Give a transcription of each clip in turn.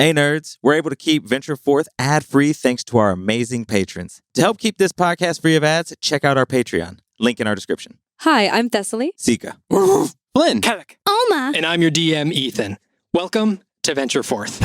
Hey nerds, we're able to keep Venture Forth ad-free thanks to our amazing patrons. To help keep this podcast free of ads, check out our Patreon. Link in our description. Hi, I'm Thessaly. Sika. Flynn. Kellic. Oma. And I'm your DM, Ethan. Welcome to Venture Forth.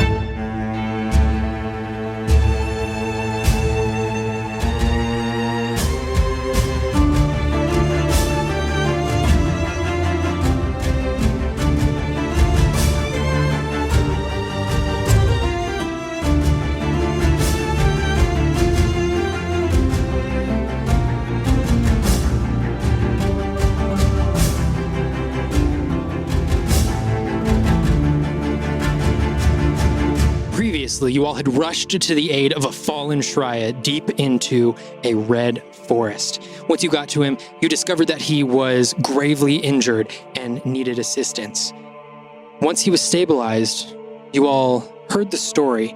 Previously, you all had rushed to the aid of a fallen Shreya deep into a red forest. Once you got to him, you discovered that he was gravely injured and needed assistance. Once he was stabilized, you all heard the story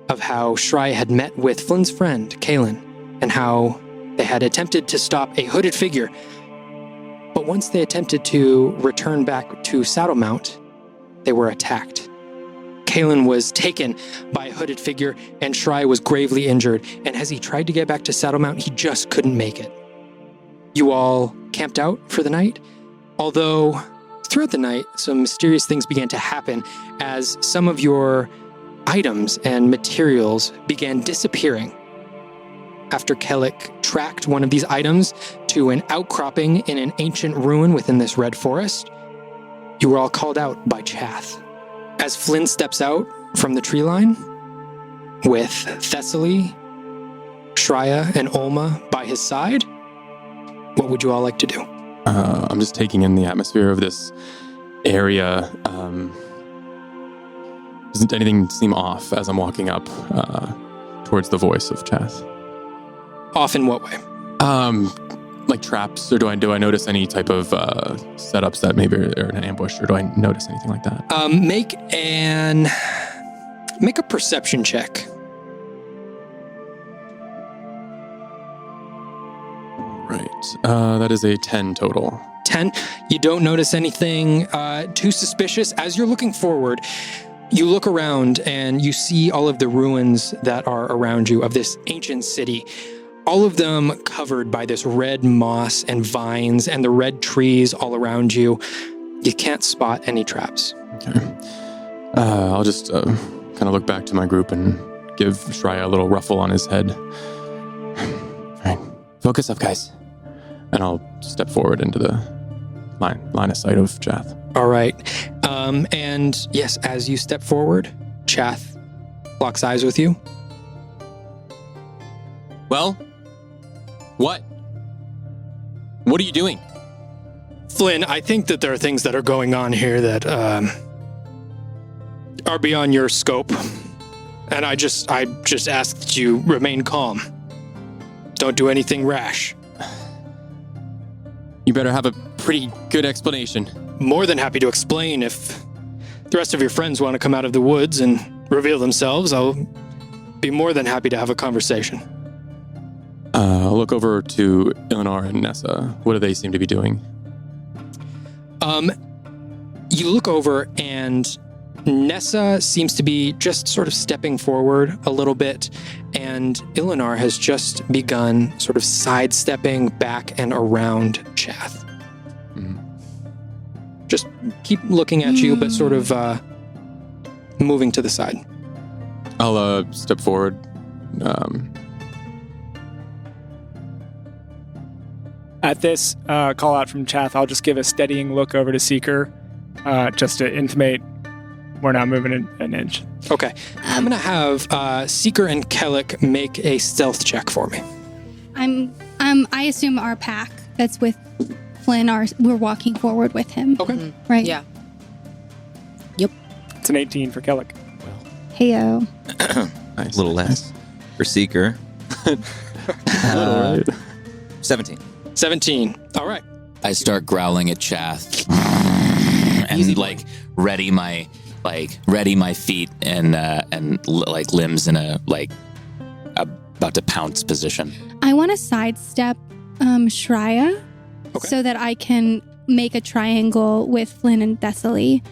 of how Shreya had met with Flynn's friend, Kaelin, and how they had attempted to stop a hooded figure. But once they attempted to return back to Saddlemount, they were attacked. Kaelin was taken by a hooded figure, and Shreya was gravely injured, and as he tried to get back to Saddlemount, he just couldn't make it. You all camped out for the night, although throughout the night, some mysterious things began to happen as some of your items and materials began disappearing. After Kellic tracked one of these items to an outcropping in an ancient ruin within this red forest, you were all called out by Chath. As Flynn steps out from the tree line, with Thessaly, Shreya, and Olma by his side, what would you all like to do? I'm just taking in the atmosphere of this area. Doesn't anything seem off as I'm walking up towards the voice of Chath? Off in what way? Like traps, or do I notice any type of setups that maybe are an ambush, or do I notice anything like that? Make a perception check. Right. That is a 10 total. 10. You don't notice anything too suspicious. As you're looking forward, you look around and you see all of the ruins that are around you of this ancient city. All of them covered by this red moss and vines and the red trees all around you. You can't spot any traps. Okay. I'll just kind of look back to my group and give Shreya a little ruffle on his head. All right. Focus up, guys. And I'll step forward into the line of sight of Chath. All right. And yes, as you step forward, Chath locks eyes with you. Well, what? What are you doing? Flynn, I think that there are things that are going on here that are beyond your scope. And I just ask that you remain calm. Don't do anything rash. You better have a pretty good explanation. More than happy to explain. If the rest of your friends want to come out of the woods and reveal themselves, I'll be more than happy to have a conversation. I'll look over to Eleanor and Nessa. What do they seem to be doing? You look over and Nessa seems to be just sort of stepping forward a little bit, and Eleanor has just begun sort of sidestepping back and around Chath. Just keep looking at you, but sort of moving to the side. I'll step forward. At this call out from Chath, I'll just give a steadying look over to Seeker, just to intimate we're not moving an inch. Okay. I'm going to have Seeker and Kellic make a stealth check for me. I assume our pack that's with Flynn, we're walking forward with him. Okay. Mm-hmm. Right? Yeah. Yep. It's an 18 for Kellic. Heyo. Nice. A little less for Seeker. 17. 17. All right. I start growling at Chath and ready my feet and limbs in a about to pounce position. I want to sidestep Shreya so that I can make a triangle with Flynn and Thessaly.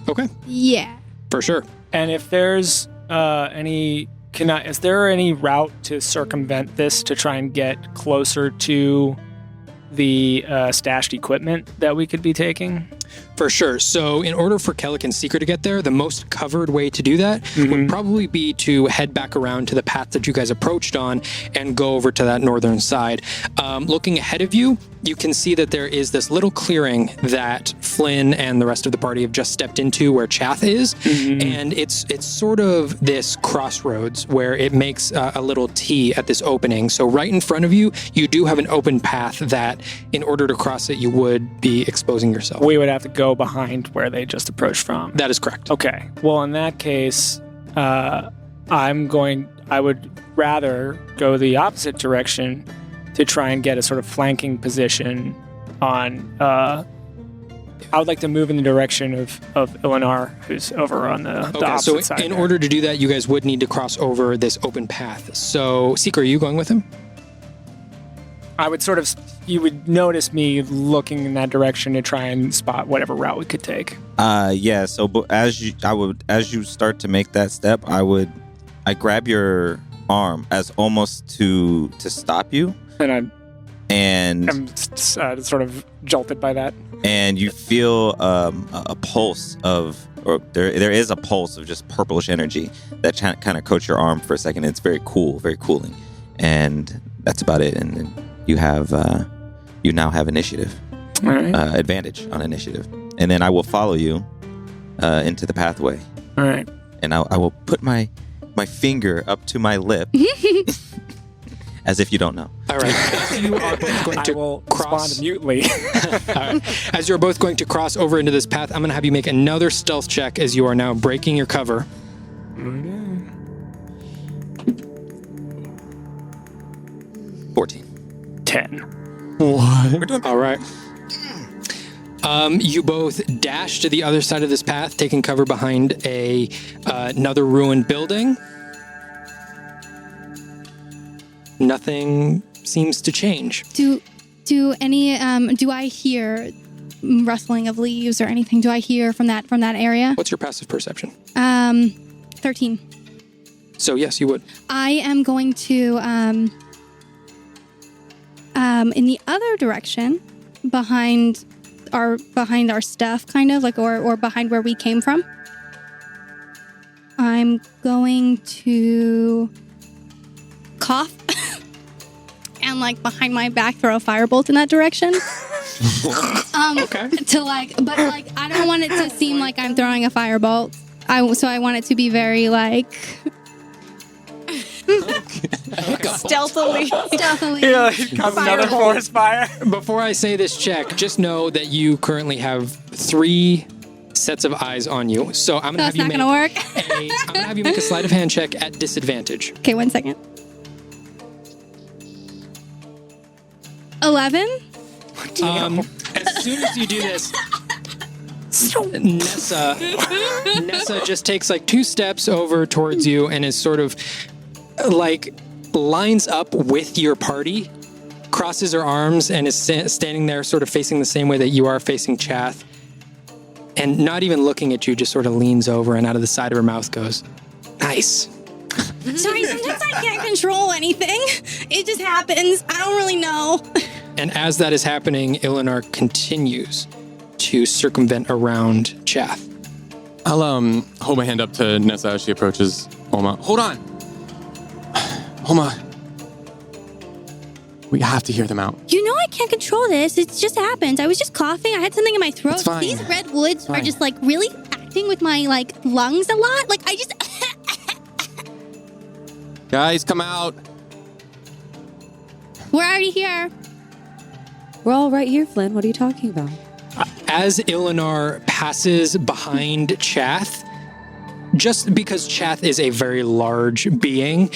Okay. Yeah. For sure. And if there's is there any route to circumvent this to try and get closer to the stashed equipment that we could be taking? For sure. So in order for Kellic and Seeker to get there, the most covered way to do that would probably be to head back around to the path that you guys approached on and go over to that northern side. Looking ahead of you, you can see that there is this little clearing that Flynn and the rest of the party have just stepped into where Chath is. And it's sort of this crossroads where it makes a little T at this opening. So right in front of you, you do have an open path that in order to cross it, you would be exposing yourself. We would have to go behind where they just approached from. That is correct. Okay. Well, in that case, I would rather go the opposite direction to try and get a sort of flanking position on, I would like to move in the direction of Ilinar, who's over on the opposite side. So in order to do that, you guys would need to cross over this open path. So, Seeker, are you going with him? I would you would notice me looking in that direction to try and spot whatever route we could take. Yeah. So, but as you start to make that step, I grab your arm as almost to stop you, and I'm sort of jolted by that. And you feel a pulse there is a pulse of just purplish energy that kind of coats your arm for a second. It's very cool, very cooling, and that's about it. And you now have initiative, all right. Advantage on initiative, and then I will follow you into the pathway. All right, and I will put my finger up to my lip, as if you don't know. All right. You are both going to I will cross respond mutely. All right. As you're both going to cross over into this path, I'm going to have you make another stealth check as you are now breaking your cover. 14. 10. What? We're doing All right. You both dash to the other side of this path, taking cover behind another ruined building. Nothing seems to change. Do I hear rustling of leaves or anything? Do I hear from that area? What's your passive perception? 13. So yes, you would. I am going to in the other direction, behind our stuff, kind of like, or behind where we came from. I'm going to cough and like behind my back throw a firebolt in that direction. Okay. But I don't want it to seem like I'm throwing a firebolt. So I want it to be very like Stealthily. Yeah, comes another forest fire. Before I say this check, just know that you currently have 3 sets of eyes on you. So I'm gonna have you make a sleight of hand check at disadvantage. Okay, 1 second. 11. As soon as you do this, Nessa just takes like 2 steps over towards you and is sort of like lines up with your party, crosses her arms and is standing there sort of facing the same way that you are facing Chath, and not even looking at you, just sort of leans over and out of the side of her mouth goes, "Nice." Sorry, sometimes I can't control anything. It just happens. I don't really know. And as that is happening, Ilinar continues to circumvent around Chath. I'll hold my hand up to Nessa as she approaches Homa. Hold on. Homa. We have to hear them out. You know I can't control this. It just happens. I was just coughing. I had something in my throat. It's fine. These redwoods are just like really acting with my like lungs a lot. Like I just Guys, come out. We're already here. We're all right here, Flynn. What are you talking about? As Ilinar passes behind Chath, just because Chath is a very large being,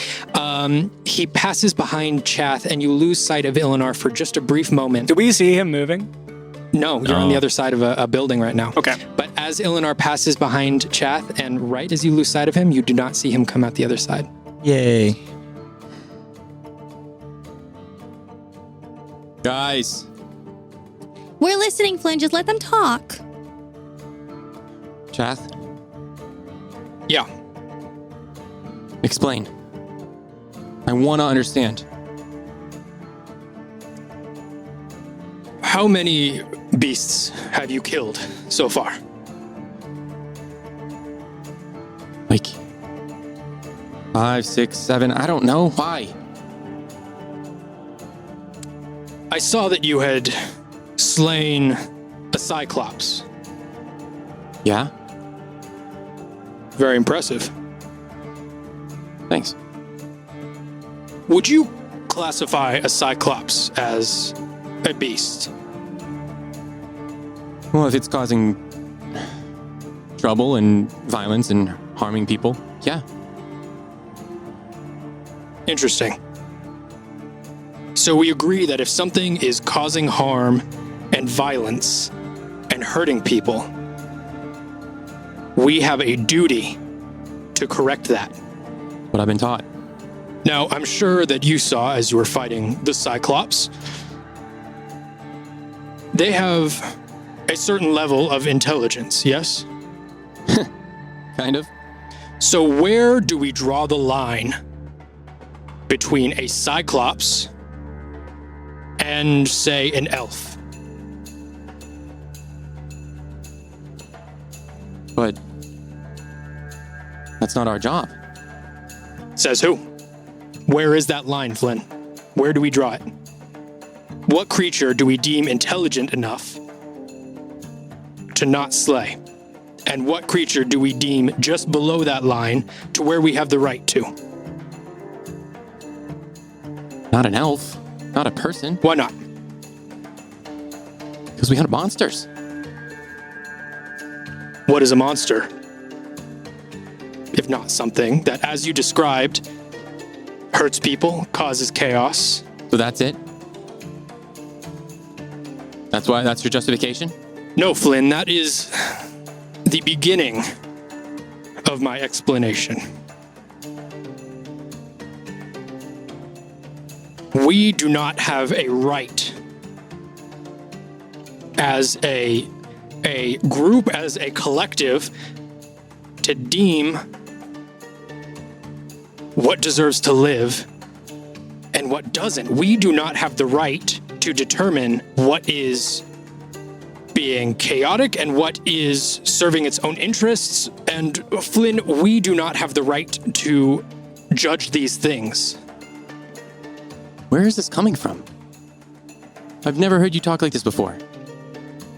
he passes behind Chath and you lose sight of Ilinar for just a brief moment. Do we see him moving? No, you're on the other side of a building right now. Okay. But as Ilinar passes behind Chath and right as you lose sight of him, you do not see him come out the other side. Yay. Guys. We're listening, Flynn. Just let them talk. Chath. Yeah. Explain. I want to understand. How many beasts have you killed so far? Like 5, 6, 7, I don't know. Why? I saw that you had slain a Cyclops. Yeah? Very impressive. Thanks. Would you classify a Cyclops as a beast? Well, if it's causing trouble and violence and harming people, yeah. Interesting. So we agree that if something is causing harm and violence and hurting people, we have a duty to correct that. What I've been taught. Now, I'm sure that you saw as you were fighting the Cyclops, they have a certain level of intelligence, yes? Kind of. So where do we draw the line between a Cyclops and, say, an elf? But that's not our job. Says who? Where is that line, Flynn? Where do we draw it? What creature do we deem intelligent enough to not slay? And what creature do we deem just below that line to where we have the right to? Not an elf. Not a person. Why not? Because we hunt monsters. What is a monster? If not something that, as you described, hurts people, causes chaos. So that's it? That's your justification? No, Flynn, that is the beginning of my explanation. We do not have a right as a group, as a collective, to deem what deserves to live and what doesn't. We do not have the right to determine what is being chaotic and what is serving its own interests. And Flynn, we do not have the right to judge these things. Where is this coming from? I've never heard you talk like this before.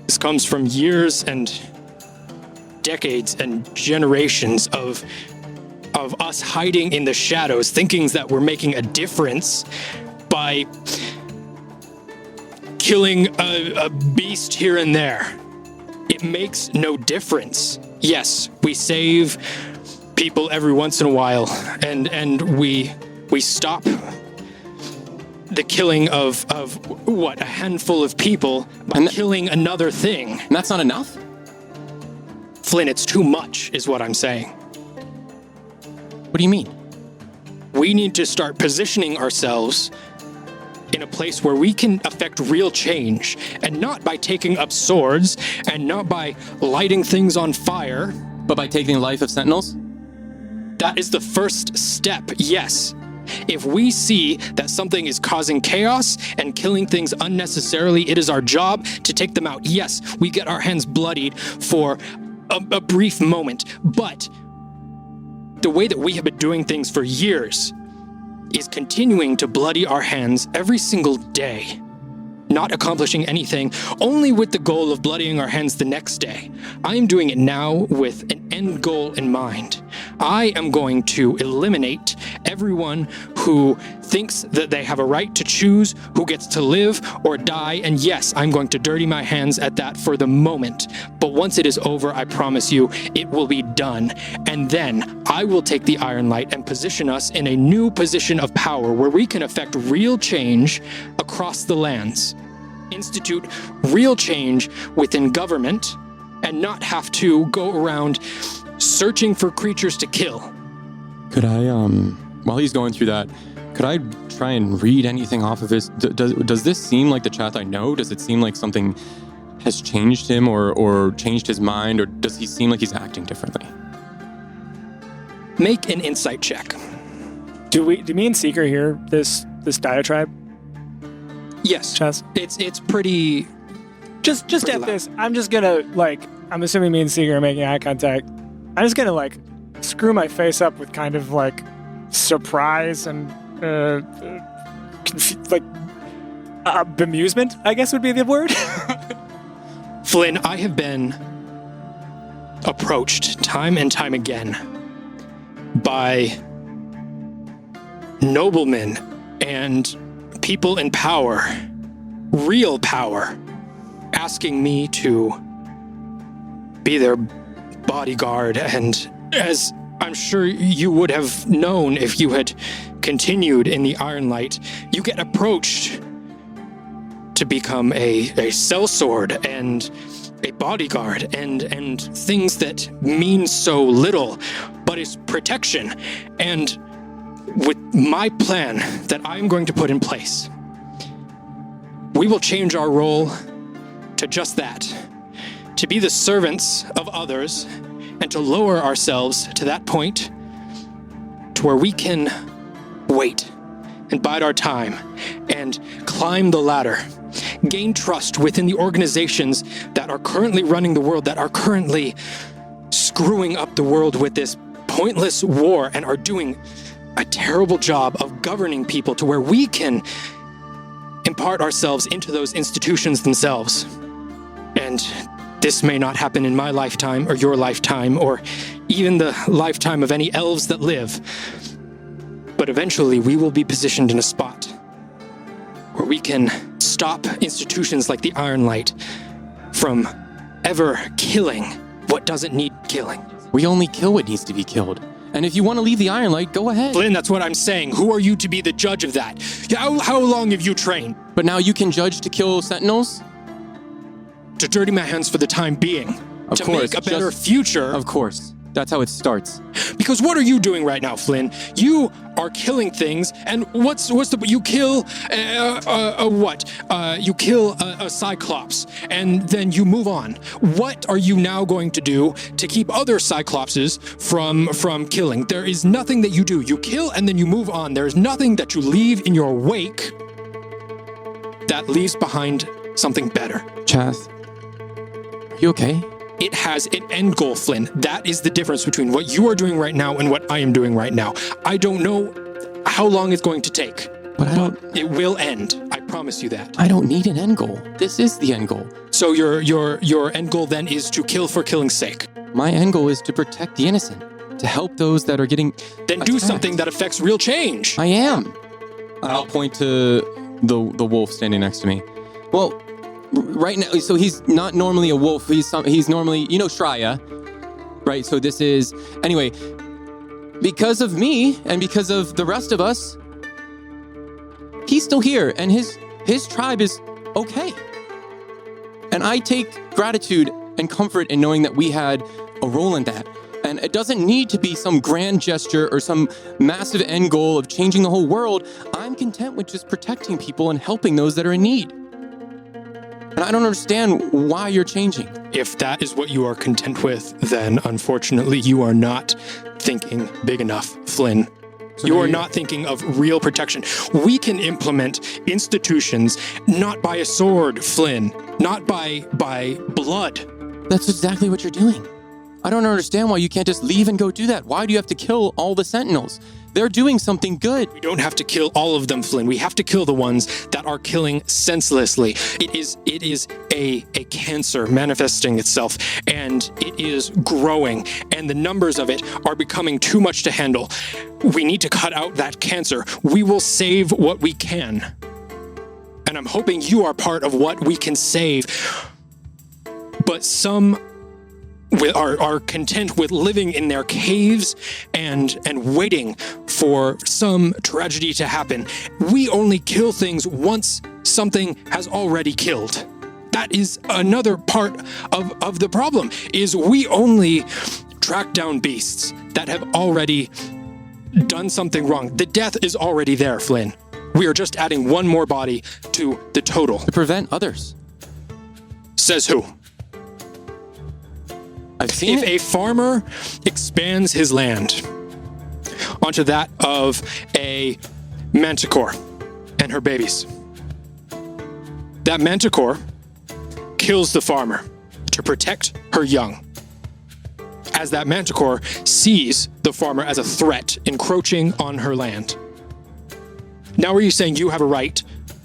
This comes from years and decades and generations of us hiding in the shadows, thinking that we're making a difference by killing a beast here and there. It makes no difference. Yes, we save people every once in a while, and we stop the killing of what, a handful of people by killing another thing. And that's not enough? Flynn, it's too much, is what I'm saying. What do you mean? We need to start positioning ourselves in a place where we can affect real change, and not by taking up swords, and not by lighting things on fire. But by taking the life of Sentinels? That is the first step, yes. If we see that something is causing chaos and killing things unnecessarily, it is our job to take them out. Yes, we get our hands bloodied for a brief moment, but the way that we have been doing things for years is continuing to bloody our hands every single day, not accomplishing anything, only with the goal of bloodying our hands the next day. I am doing it now with an end goal in mind. I am going to eliminate everyone who thinks that they have a right to choose who gets to live or die, and yes, I'm going to dirty my hands at that for the moment. But once it is over, I promise you, it will be done. And then I will take the Iron Light and position us in a new position of power where we can affect real change across the lands, institute real change within government, and not have to go around searching for creatures to kill. Could I, while he's going through that, could I try and read anything off of his? Does this seem like the Chath I know? Does it seem like something has changed him or changed his mind, or does he seem like he's acting differently? Make an insight check. Do me and Seeker hear this diatribe? Yes. Chess? It's pretty... Just Pretty at loud. this, I'm just gonna, I'm assuming me and Seeker are making eye contact. I'm just gonna, screw my face up with kind of, surprise and, bemusement, I guess would be the word. Flynn, I have been approached time and time again by noblemen and people in power, real power, asking me to be their bodyguard. And as I'm sure you would have known if you had continued in the Iron Light, you get approached to become a sellsword and a bodyguard and things that mean so little, but is protection. And with my plan that I'm going to put in place, we will change our role to just that, to be the servants of others and to lower ourselves to that point to where we can wait and bide our time and climb the ladder, gain trust within the organizations that are currently running the world, that are currently screwing up the world with this pointless war and are doing a terrible job of governing people, to where we can impart ourselves into those institutions themselves. And this may not happen in my lifetime or your lifetime or even the lifetime of any elves that live, but eventually we will be positioned in a spot where we can stop institutions like the Iron Light from ever killing what doesn't need killing. We only kill what needs to be killed. And if you want to leave the Iron Light, go ahead. Flynn, that's what I'm saying. Who are you to be the judge of that? How long have you trained? But now you can judge to kill Sentinels? To dirty my hands for the time being. Of to course, make a better just- future. Of course. That's how it starts. Because what are you doing right now, Flynn? You are killing things, and you kill you kill a Cyclops, and then you move on. What are you now going to do to keep other Cyclopses from killing? There is nothing that you do. You kill and then you move on. There is nothing that you leave in your wake that leaves behind something better. Chath, are you okay? It has an end goal, Flynn. That is the difference between what you are doing right now and what I am doing right now. I don't know how long it's going to take, But it will end. I promise you that. I don't need an end goal. This is the end goal. So your end goal then is to kill for killing's sake. My end goal is to protect the innocent, to help those that are getting Then do attacked. something that affects real change. I am. I'll point to the wolf standing next to me. Well, right now, so he's not normally a wolf. He's normally, Shreya, right? So this is, anyway, because of me and because of the rest of us, he's still here and his tribe is okay. And I take gratitude and comfort in knowing that we had a role in that. And it doesn't need to be some grand gesture or some massive end goal of changing the whole world. I'm content with just protecting people and helping those that are in need. And I don't understand why you're changing. If that is what you are content with, then unfortunately you are not thinking big enough, Flynn. You are not thinking of real protection. We can implement institutions not by a sword, Flynn, not by blood. That's exactly what you're doing. I don't understand why you can't just leave and go do that. Why do you have to kill all the Sentinels? They're doing something good. We don't have to kill all of them, Flynn. We have to kill the ones that are killing senselessly. It is a cancer manifesting itself, and it is growing, and the numbers of it are becoming too much to handle. We need to cut out that cancer. We will save what we can. And I'm hoping you are part of what we can save. But some are content with living in their caves and waiting for some tragedy to happen. We only kill things once something has already killed. That is another part of the problem, is we only track down beasts that have already done something wrong. The death is already there, Flynn. We are just adding one more body to the total. To prevent others. Says who? I've seen If a farmer expands his land onto that of a manticore and her babies. That manticore kills the farmer to protect her young, as that manticore sees the farmer as a threat encroaching on her land. Now are you saying you have a right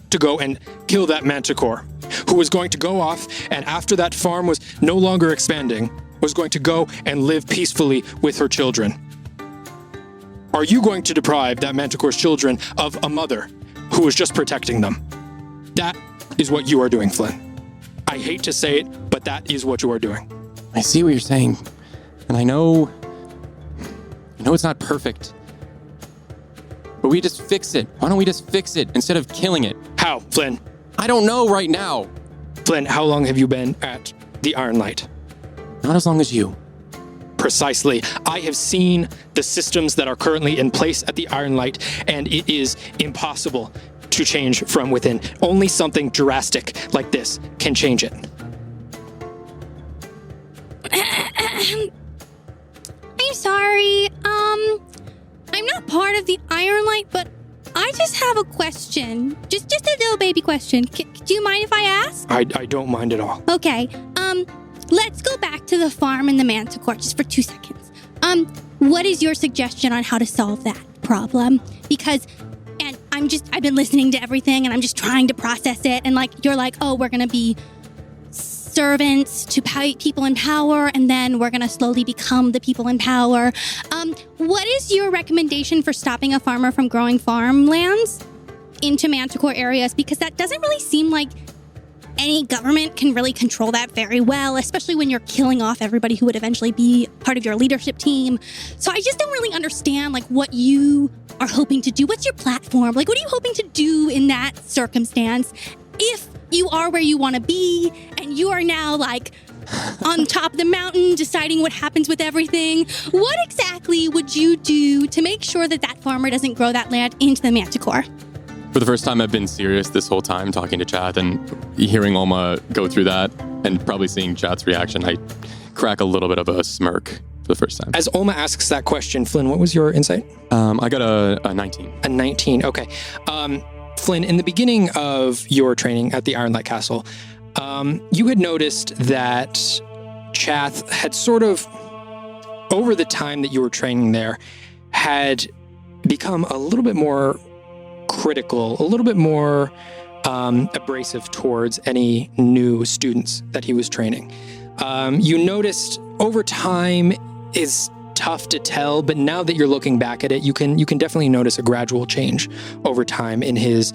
to go and kill that manticore, who was going to go off and after that farm was no longer expanding, was going to go and live peacefully with her children? Are you going to deprive that manticore's children of a mother who was just protecting them? That is what you are doing, Flynn. I hate to say it, but that is what you are doing. I see what you're saying, and I know it's not perfect, but we just fix it. Why don't we just fix it instead of killing it? How, Flynn? I don't know right now. Flynn, how long have you been at the Iron Light? Not as long as you. Precisely. I have seen the systems that are currently in place at the Iron Light, and it is impossible to change from within. Only something drastic like this can change it. I'm sorry. I'm not part of the Iron Light, but I just have a question. Just a little baby question. Do you mind if I ask? I don't mind at all. Okay. Let's go back to the farm and the manticore just for 2 seconds. What is your suggestion on how to solve that problem? Because, and I've been listening to everything and I'm just trying to process it. And you're like, oh, we're going to be servants to people in power, and then we're going to slowly become the people in power. What is your recommendation for stopping a farmer from growing farmlands into manticore areas? Because that doesn't really seem like any government can really control that very well, especially when you're killing off everybody who would eventually be part of your leadership team. So I just don't really understand what you are hoping to do. What's your platform? What are you hoping to do in that circumstance? If you are where you want to be and you are now on top of the mountain deciding what happens with everything, what exactly would you do to make sure that that farmer doesn't grow that land into the manticore? For the first time, I've been serious this whole time talking to Chath, and hearing Oma go through that and probably seeing Chath's reaction, I crack a little bit of a smirk for the first time. As Oma asks that question, Flynn, what was your insight? I got a 19. A 19, okay. Flynn, in the beginning of your training at the Ironlight Castle, you had noticed that Chath had sort of, over the time that you were training there, had become a little bit more critical, a little bit more abrasive towards any new students that he was training. You noticed over time is tough to tell, but now that you're looking back at it, you can definitely notice a gradual change over time in his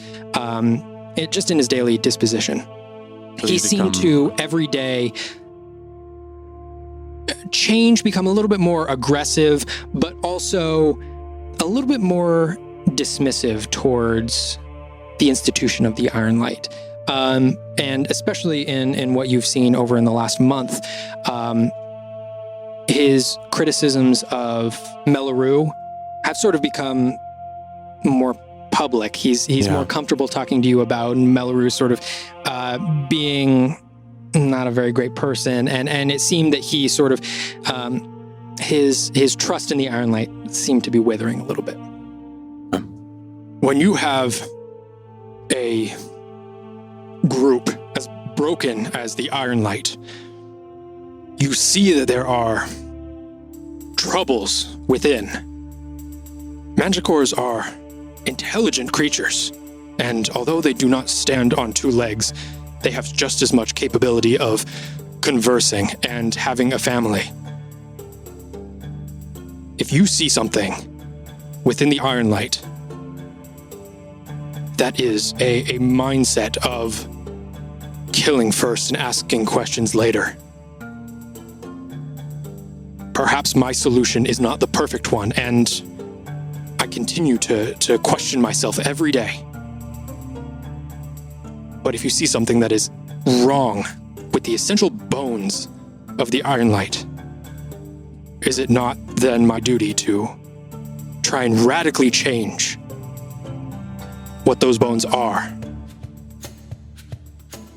just in his daily disposition. He seemed to every day change, become a little bit more aggressive, but also a little bit more dismissive towards the institution of the Iron Light. And especially in what you've seen over in the last month, his criticisms of Mellaroo have sort of become more public. He's more comfortable talking to you about Mellaroo sort of being not a very great person, and it seemed that he sort of his trust in the Iron Light seemed to be withering a little bit. When you have a group as broken as the Iron Light, you see that there are troubles within. Manticores are intelligent creatures, and although they do not stand on 2 legs, they have just as much capability of conversing and having a family. If you see something within the Iron Light that is a mindset of killing first and asking questions later, perhaps my solution is not the perfect one, and I continue to question myself every day. But if you see something that is wrong with the essential bones of the Iron Light, is it not then my duty to try and radically change what those bones are?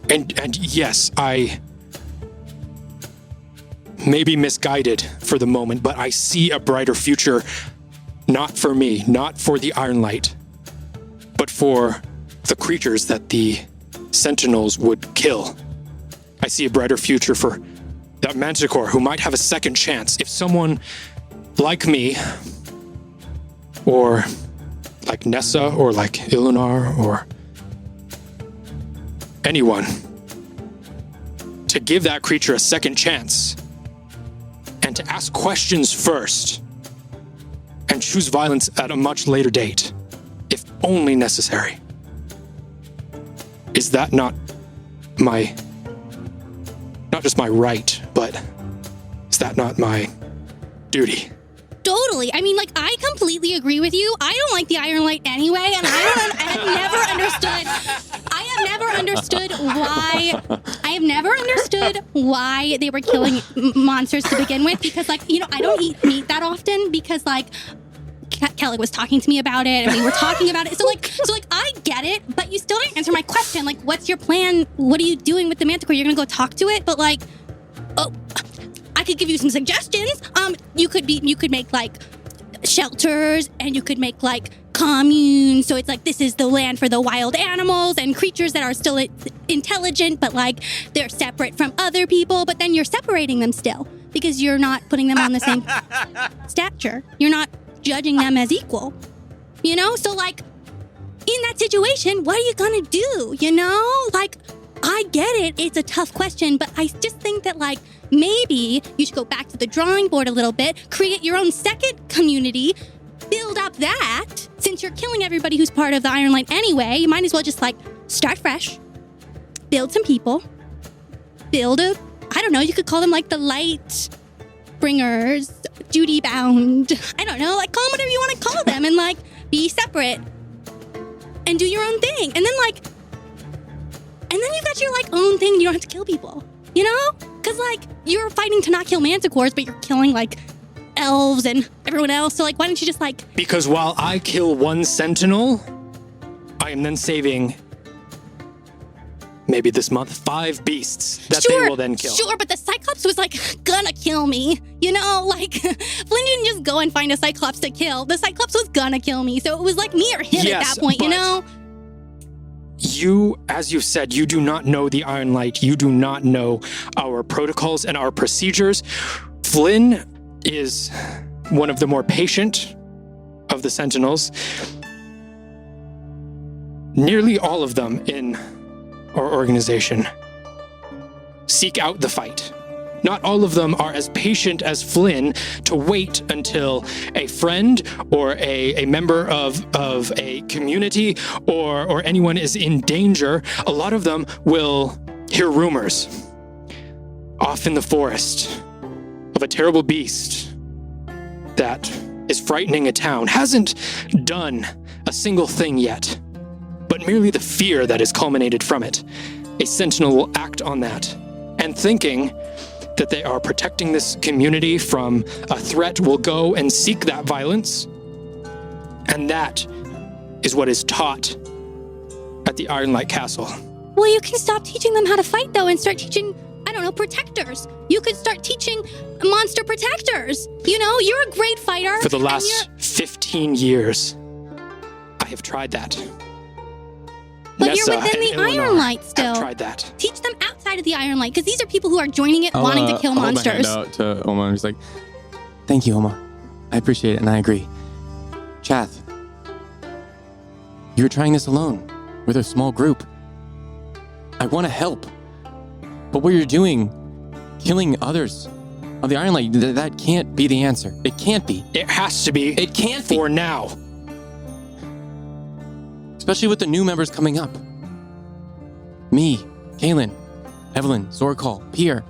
And yes, I may be misguided for the moment, but I see a brighter future Not for me, not for the Iron Light, but for the creatures that the Sentinels would kill. I see a brighter future for that Manticore who might have a second chance if someone like me, or like Nessa, or like Ilinar, or anyone, to give that creature a second chance and to ask questions first and choose violence at a much later date, if only necessary. Is that not just my right, but is that not my duty? Totally. I mean, like, I completely agree with you. I don't like the Iron Light anyway, and I have never understood why they were killing monsters to begin with, because, like, you know, I don't eat meat that often because, like, Kelly was talking to me about it, and we were talking about it. So I get it, but you still didn't answer my question. Like, what's your plan? What are you doing with the Manticore? You're gonna go talk to it, but, like, oh, I could give you some suggestions. You could make, like, shelters, and you could make, like, communes. So it's like, this is the land for the wild animals and creatures that are still intelligent, but, like, they're separate from other people. But then you're separating them still because you're not putting them on the same stature. You're not judging them as equal, you know? So, like, in that situation, what are you gonna do, you know? Like, I get it, it's a tough question, but I just think that, like, maybe you should go back to the drawing board a little bit, create your own second community, build up that. Since you're killing everybody who's part of the Iron Light anyway, you might as well just, like, start fresh, build some people, I don't know, you could call them, like, the Light Bringers, duty bound, I don't know, like, call them whatever you want to call them, and, like, be separate and do your own thing, and then you got your, like, own thing, and you don't have to kill people, you know? Because, like, you're fighting to not kill manticores, but you're killing, like, elves and everyone else, so, like, why don't you just, like... Because while I kill one Sentinel, I am then saving, maybe this month, 5 beasts that they will then kill. Sure, but the Cyclops was, like, gonna kill me, you know? Like, Flynn didn't just go and find a Cyclops to kill. The Cyclops was gonna kill me, so it was, like, me or him at that point, you know? You, as you said, you do not know the Iron Light. You do not know our protocols and our procedures. Flynn is one of the more patient of the Sentinels. Nearly all of them in our organization seek out the fight. Not all of them are as patient as Flynn to wait until a friend or a member of a community or anyone is in danger. A lot of them will hear rumors off in the forest of a terrible beast that is frightening a town, hasn't done a single thing yet, but merely the fear that is culminated from it. A Sentinel will act on that, and thinking that they are protecting this community from a threat will go and seek that violence. And that is what is taught at the Iron Light Castle. Well, you can stop teaching them how to fight, though, and start teaching, I don't know, protectors. You could start teaching monster protectors. You know, you're a great fighter. For the last 15 years, I have tried that. But Nessa you're within the Iron Light still. I've tried that. Teach them outside of the Iron Light, because these are people who are joining it, wanting to kill monsters. I'll hold my hand out to Oma, and he's like, "Thank you, Oma. I appreciate it, and I agree. Chath, you were trying this alone, with a small group. I want to help, but what you're doing, killing others of the Iron Light, that can't be the answer. It can't be. It has to be. It can't be. For now. Especially with the new members coming up. Me, Kaylin, Evelyn, Zorkal, Pierre.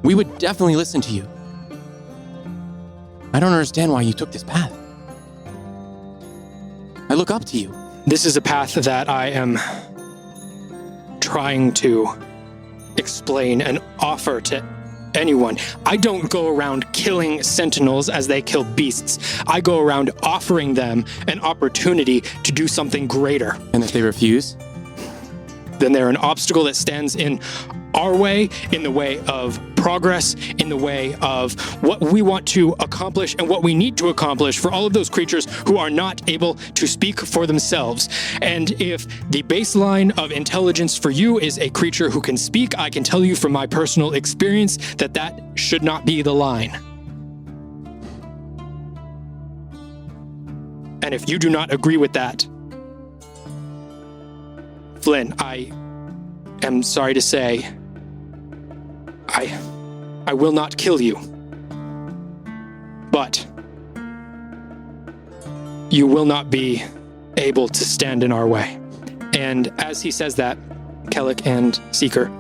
We would definitely listen to you. I don't understand why you took this path. I look up to you. This is a path that I am trying to explain and offer to anyone. I don't go around killing Sentinels as they kill beasts. I go around offering them an opportunity to do something greater. And if they refuse? Then they're an obstacle that stands in our way, in the way of progress, in the way of what we want to accomplish and what we need to accomplish for all of those creatures who are not able to speak for themselves. And if the baseline of intelligence for you is a creature who can speak, I can tell you from my personal experience that that should not be the line. And if you do not agree with that, Flynn, I am sorry to say, I will not kill you. But you will not be able to stand in our way. And as he says that, Kellic and Seeker,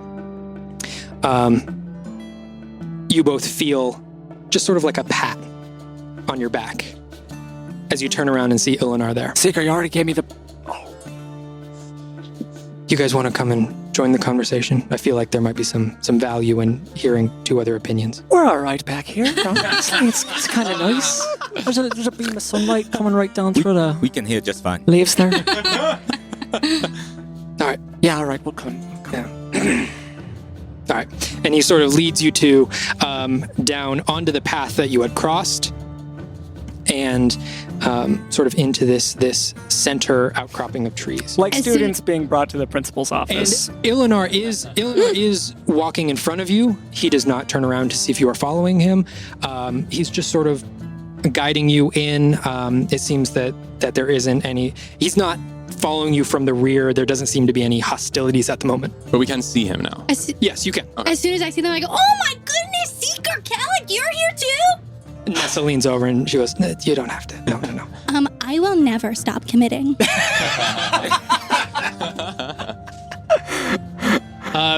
you both feel just sort of like a pat on your back as you turn around and see Ilinar there. Seeker, you already gave me the... You guys want to come and join the conversation? I feel like there might be some value in hearing two other opinions. We're all right back here. It's kind of nice. There's a beam of sunlight coming right down through the We can hear just fine. leaves there. All right. Yeah, all right, we'll come. Yeah. All right. And he sort of leads you to down onto the path that you had crossed and sort of into this center outcropping of trees. Like As students being brought to the principal's And office. Ilinar is walking in front of you. He does not turn around to see if you are following him. He's just sort of guiding you in. It seems that there isn't any... He's not following you from the rear. There doesn't seem to be any hostilities at the moment. But we can see him now. Yes, you can. As soon as I see them, I go, oh my goodness, Seeker, Kellic, you're here too? Nessa leans over and she goes, you don't have to. No. I will never stop committing.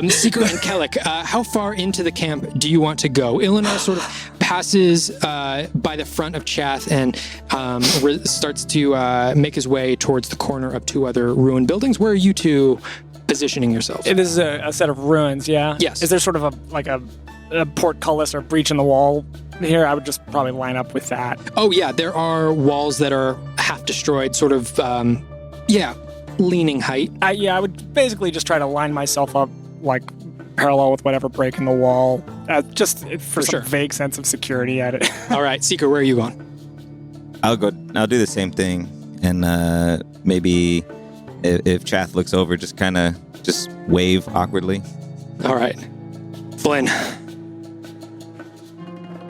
Seeker and Kellic, how far into the camp do you want to go? Ilinar sort of passes by the front of Chath and starts to make his way towards the corner of two other ruined buildings. Where are you two positioning yourselves? This is a set of ruins, yeah? Yes. Is there sort of a portcullis or breach in the wall here? I would just probably line up with that. Oh, yeah, there are walls that are half destroyed, sort of, leaning height. I would basically just try to line myself up, like, parallel with whatever break in the wall, just for some sure. vague sense of security at it. All right, Seeker, where are you going? I'll do the same thing. And maybe if Chath looks over, just wave awkwardly. All right. Flynn,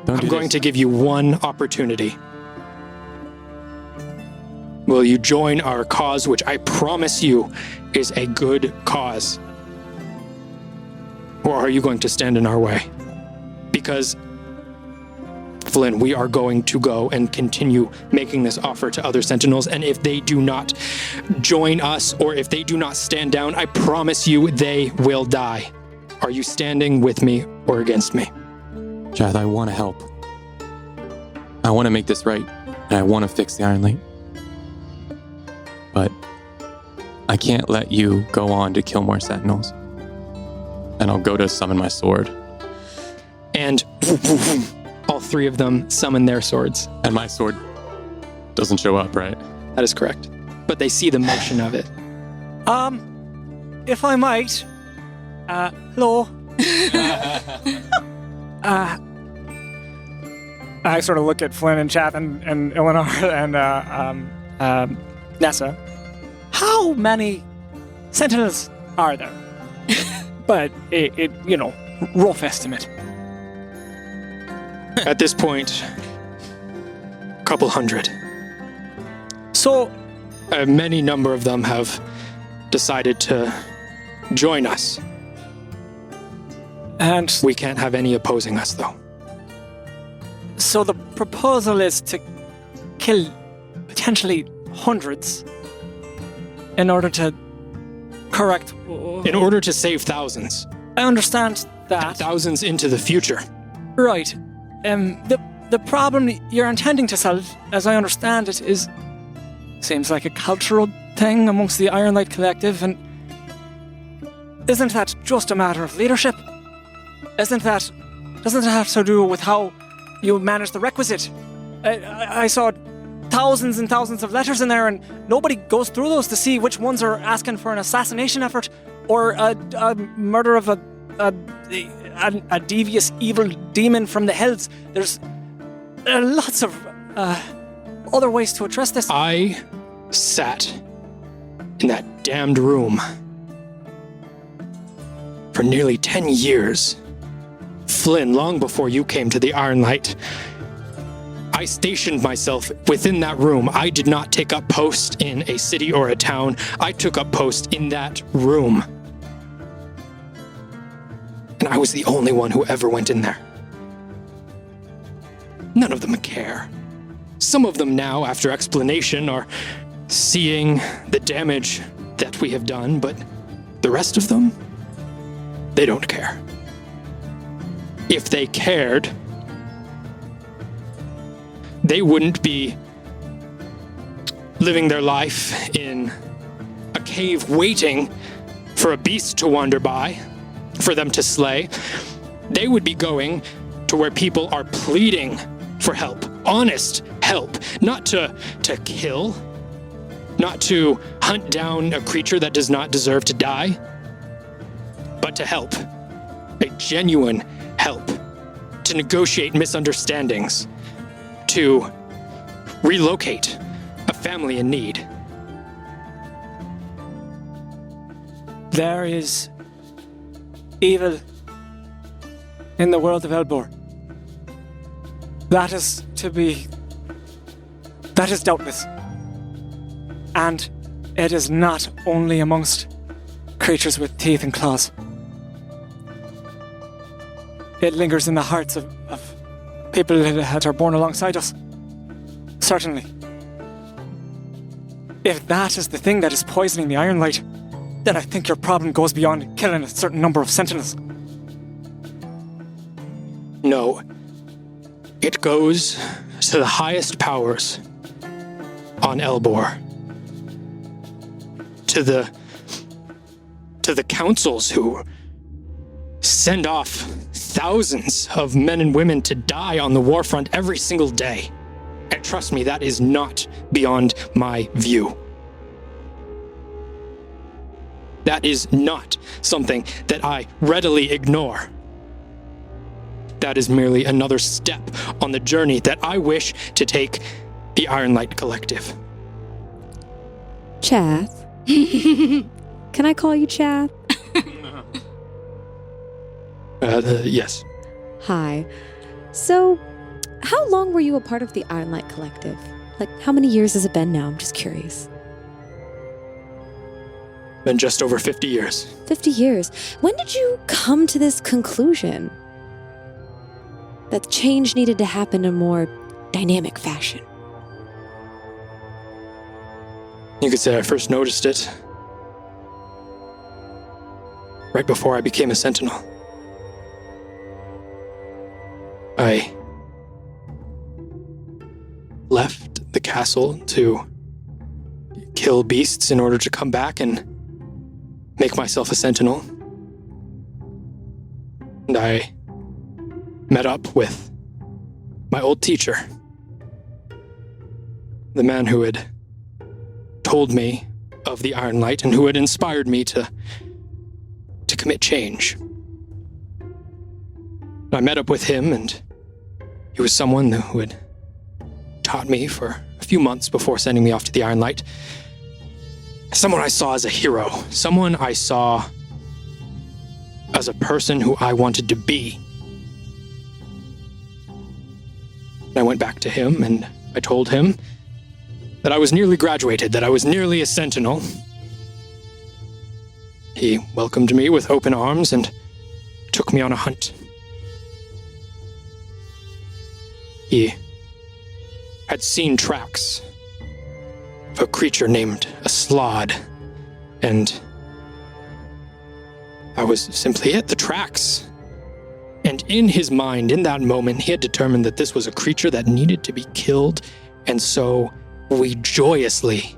Don't I'm going to give you one opportunity. Will you join our cause, which I promise you is a good cause? Or are you going to stand in our way? Because, Flynn, we are going to go and continue making this offer to other Sentinels, and if they do not join us, or if they do not stand down, I promise you they will die. Are you standing with me or against me? Chath, I want to help. I want to make this right, and I want to fix the Iron Lake. But I can't let you go on to kill more Sentinels. And I'll go to summon my sword. And all three of them summon their swords. And my sword doesn't show up, right? That is correct. But they see the motion of it. If I might, hello. I sort of look at Flynn and Chath and Ilinar and Nessa. How many Sentinels are there? But it Rough estimate. At this point, a couple hundred. So, A many number of them have decided to join us. and We can't have any opposing us, though. so the proposal is to kill potentially hundreds in order to correct. In order to save thousands. I understand that. Thousands into the future. Right. The problem you're intending to solve, as I understand it, seems like a cultural thing amongst the Iron Light Collective, and isn't that just a matter of leadership? Doesn't it have to do with how you manage the requisite? I saw thousands and thousands of letters in there, and nobody goes through those to see which ones are asking for an assassination effort or a murder of a a devious evil demon from the hells. There are lots of other ways to address this. I sat in that damned room for nearly 10 years. Flynn, long before you came to the Iron Light, I stationed myself within that room. I did not take up post in a city or a town. I took up post in that room. And I was the only one who ever went in there. None of them care. Some of them now, after explanation, are seeing the damage that we have done, but the rest of them, they don't care. If they cared, they wouldn't be living their life in a cave waiting for a beast to wander by, for them to slay. They would be going to where people are pleading for help, honest help, not to kill, not to hunt down a creature that does not deserve to die, but to help, a genuine help, to negotiate misunderstandings, to relocate a family in need. There is evil in the world of Elbor. That is doubtless. And it is not only amongst creatures with teeth and claws. It lingers in the hearts of people that are born alongside us. Certainly. If that is the thing that is poisoning the Iron Light, then I think your problem goes beyond killing a certain number of Sentinels. No. It goes to the highest powers on Elbor. To the councils who send off thousands of men and women to die on the warfront every single day. And trust me, that is not beyond my view. That is not something that I readily ignore. That is merely another step on the journey that I wish to take the Iron Light Collective. Chath. Can I call you Chath? Yes. Hi. So, how long were you a part of the Iron Light Collective? Like, how many years has it been now? I'm just curious. Been just over 50 years. 50 years. When did you come to this conclusion that change needed to happen in a more dynamic fashion? You could say I first noticed it right before I became a Sentinel. I left the castle to kill beasts in order to come back and make myself a Sentinel. And I met up with my old teacher, the man who had told me of the Iron Light and who had inspired me to commit change. I met up with him, and he was someone who had taught me for a few months before sending me off to the Iron Light. Someone I saw as a hero, someone I saw as a person who I wanted to be. And I went back to him and I told him that I was nearly graduated, that I was nearly a Sentinel. He welcomed me with open arms and took me on a hunt. He had seen tracks of a creature named a Slod, and I was simply at the tracks. And in his mind, in that moment, he had determined that this was a creature that needed to be killed, and so we joyously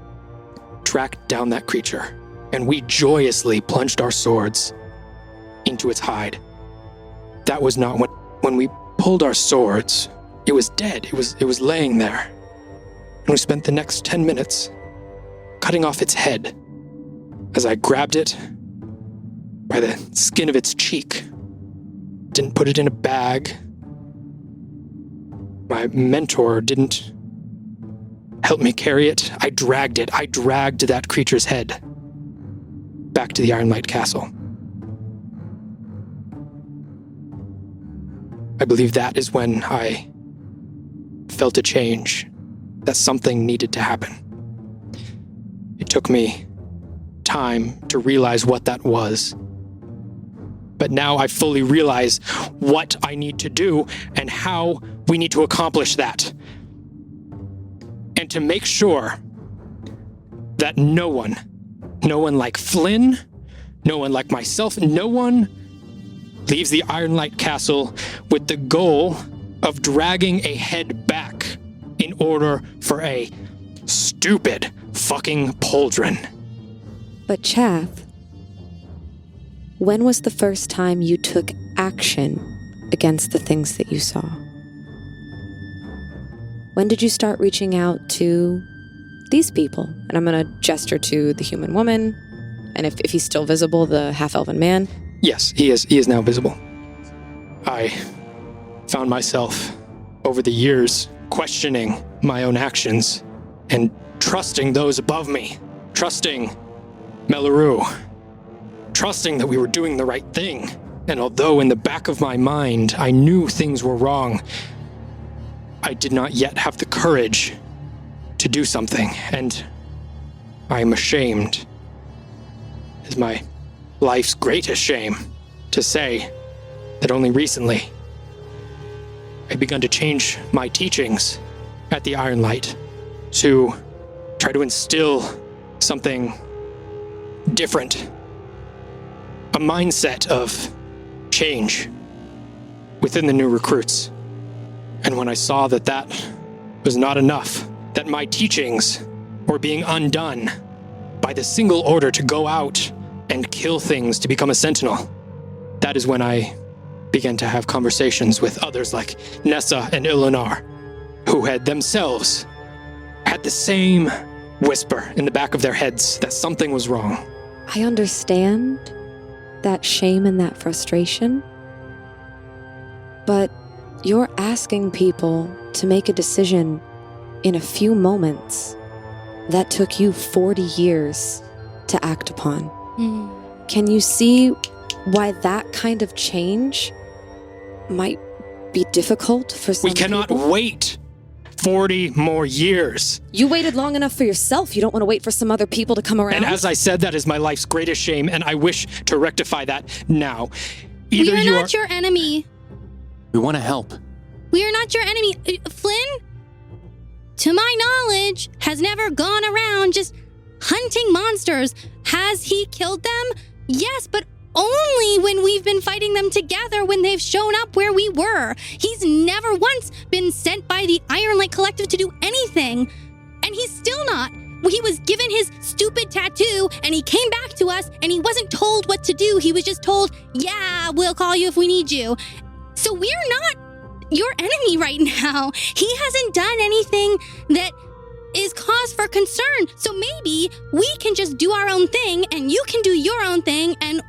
tracked down that creature, and we joyously plunged our swords into its hide. That was not when we pulled our swords, it was dead. It was laying there. And we spent the next 10 minutes cutting off its head as I grabbed it by the skin of its cheek. Didn't put it in a bag. My mentor didn't help me carry it. I dragged it. I dragged that creature's head back to the Ironlight Castle. I believe that is when I felt a change, that something needed to happen. It took me time to realize what that was. But now I fully realize what I need to do and how we need to accomplish that. And to make sure that no one like Flynn, no one like myself, no one leaves the Ironlight Castle with the goal of dragging a head back in order for a stupid fucking pauldron. But Chath, when was the first time you took action against the things that you saw? When did you start reaching out to these people? And I'm going to gesture to the human woman, and if he's still visible, the half-elven man. Yes, he is now visible. I found myself, over the years, questioning my own actions and trusting those above me, trusting Melleru, trusting that we were doing the right thing. And although in the back of my mind I knew things were wrong, I did not yet have the courage to do something, and I am ashamed. It is my life's greatest shame to say that only recently I've begun to change my teachings at the Ironlight to try to instill something different, a mindset of change within the new recruits. And when I saw that that was not enough, that my teachings were being undone by the single order to go out and kill things to become a sentinel, that is when I began to have conversations with others like Nessa and Ilinar, who had themselves had the same whisper in the back of their heads that something was wrong. I understand that shame and that frustration, but you're asking people to make a decision in a few moments that took you 40 years to act upon. Can you see why that kind of change might be difficult for some people? We cannot wait 40 more years. You waited long enough for yourself. You don't want to wait for some other people to come around. And as I said, that is my life's greatest shame, and I wish to rectify that now. We are not your enemy. We want to help. We are not your enemy. Flynn, to my knowledge, has never gone around just hunting monsters. Has he killed them? Yes, but only when we've been fighting them together when they've shown up where we were. He's never once been sent by the Ironlight Collective to do anything. And he's still not. He was given his stupid tattoo and he came back to us and he wasn't told what to do. He was just told, yeah, we'll call you if we need you. So we're not your enemy right now. He hasn't done anything that is cause for concern. So maybe we can just do our own thing and you can do your own thing, and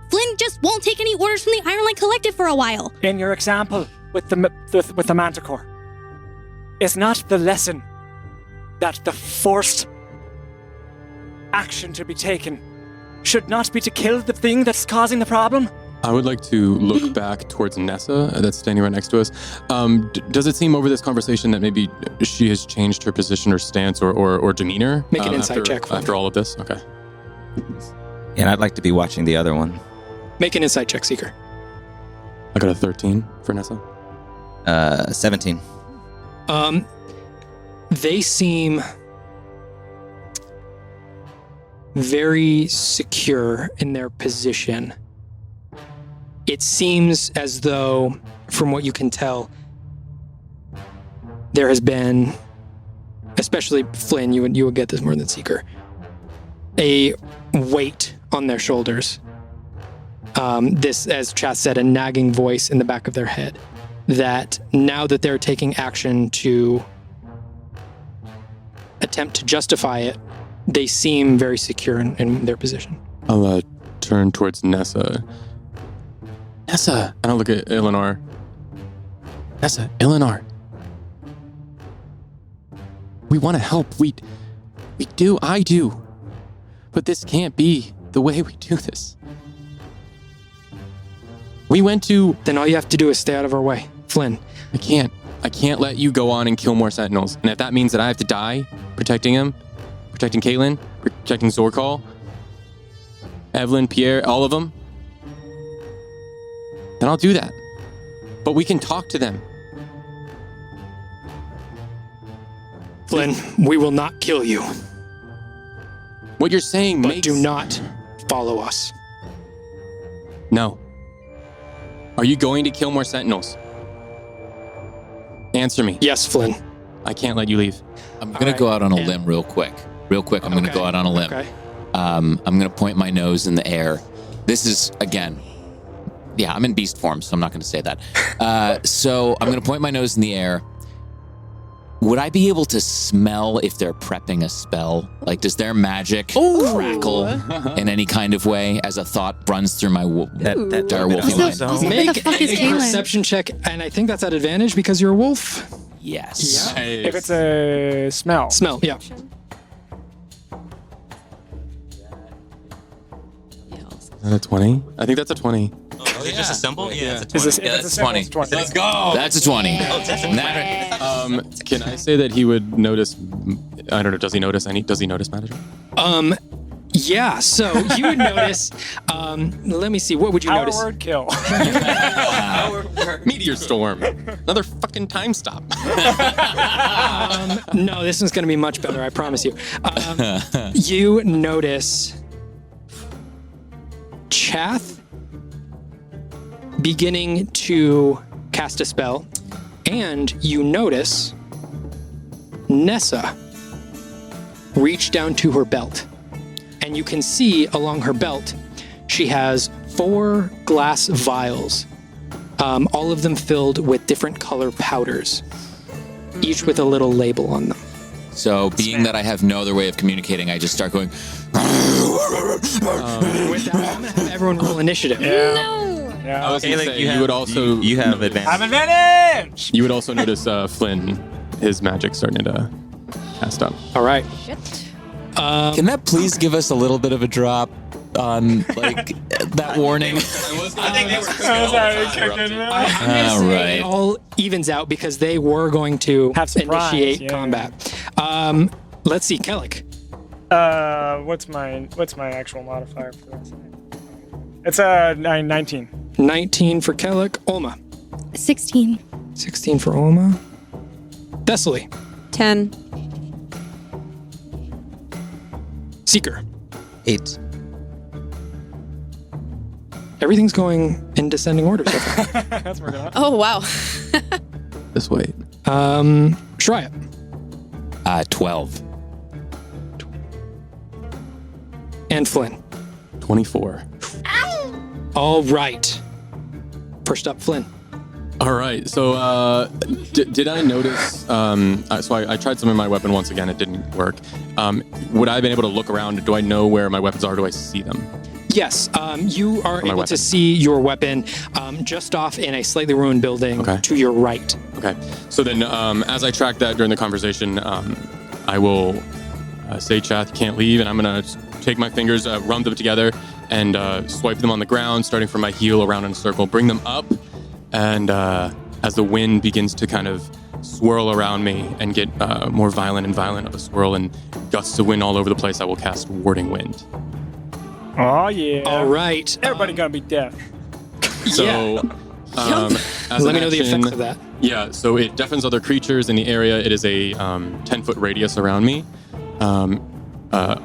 Flynn just won't take any orders from the Ironlight Collective for a while. In your example with the Manticore, is not the lesson that the forced action to be taken should not be to kill the thing that's causing the problem? I would like to look back towards Nessa, that's standing right next to us. Does it seem over this conversation that maybe she has changed her position or stance or demeanor? Make an insight check. After all of this? Okay. And I'd like to be watching the other one. Make an insight check, Seeker. I got a 13 for Nessa. 17. They seem very secure in their position. It seems as though, from what you can tell, there has been, especially Flynn, you would get this more than Seeker, a weight on their shoulders. This, as Chath said, a nagging voice in the back of their head, that now that they're taking action to attempt to justify it, they seem very secure in their position. I'll turn towards Nessa. Nessa! And I'll look at Eleanor. Nessa, Eleanor. We want to help. We do. I do. But this can't be the way we do this. We went to... Then all you have to do is stay out of our way. Flynn. I can't let you go on and kill more Sentinels. And if that means that I have to die protecting him, protecting Caitlin, protecting Zorkal, Evelyn, Pierre, all of them, then I'll do that. But we can talk to them. Flynn, we will not kill you. What you're saying But makes... do not follow us. No. Are you going to kill more Sentinels? Answer me. Yes, Flynn. I can't let you leave. I'm going to go out on a limb real quick. I'm going to go out on a limb. Okay. I'm going to point my nose in the air. This is, again, yeah, I'm in beast form, so I'm not going to say that. So I'm going to point my nose in the air. Would I be able to smell if they're prepping a spell? Like, does their magic crackle in any kind of way as a thought runs through my direwolfy mind? Where the fuck is a Caitlin? perception check, and I think that's at advantage because you're a wolf. Yes. If it's a smell. Smell, yeah. Is that a 20? I think that's a 20. Oh, is it just a symbol? Yeah, it's a Is 20. this, Yeah, if that's it's a symbol, 20. it's 20. Let's go. That's a 20. Can I say that he would notice... I don't know, does he notice magic? Yeah, so you would notice, let me see, what would you Power notice? word kill. Meteor storm. Another fucking time stop. No, this one's going to be much better, I promise you. You notice Chath beginning to cast a spell, and you notice Nessa reach down to her belt. And you can see along her belt, she has 4 glass vials, all of them filled with different color powders, each with a little label on them. So, being that I have no other way of communicating, I just start going. With that, I'm going to have everyone roll initiative. Yeah. I was going to like, say, you would also... You have advantage. I'm advantage! You would also notice Flynn, his magic starting to cast up. All right. Can that please give us a little bit of a drop on, like, that warning? I'm going to say it all evens out because they were going to Have surprise, initiate yeah. combat. Let's see, Kellic. What's my actual modifier for this? It's 19. 19 for Kellic. Olma. 16. 16 for Olma. Thessaly. 10. Seeker. 8. Everything's going in descending order so far. That's working out. Oh, wow. This way. Shreya. 12. And Flynn. 24. All right. First up, Flynn. All right. So, did I notice? So I tried some of my weapon once again. It didn't work. Would I have been able to look around? Do I know where my weapons are? Do I see them? Yes, you are able to weapon. see your weapon just off in a slightly ruined building to your right. Okay. So then, as I track that during the conversation, I will say, "Chath, you can't leave," and I'm gonna take my fingers, run them together, and swipe them on the ground, starting from my heel around in a circle, bring them up. And as the wind begins to kind of swirl around me and get more violent of a swirl and gusts of wind all over the place, I will cast Warding Wind. Oh, yeah. All right. Everybody gonna be deaf. So, as Let an me know the action- effects of that. Yeah, so it deafens other creatures in the area. It is a 10-foot radius around me.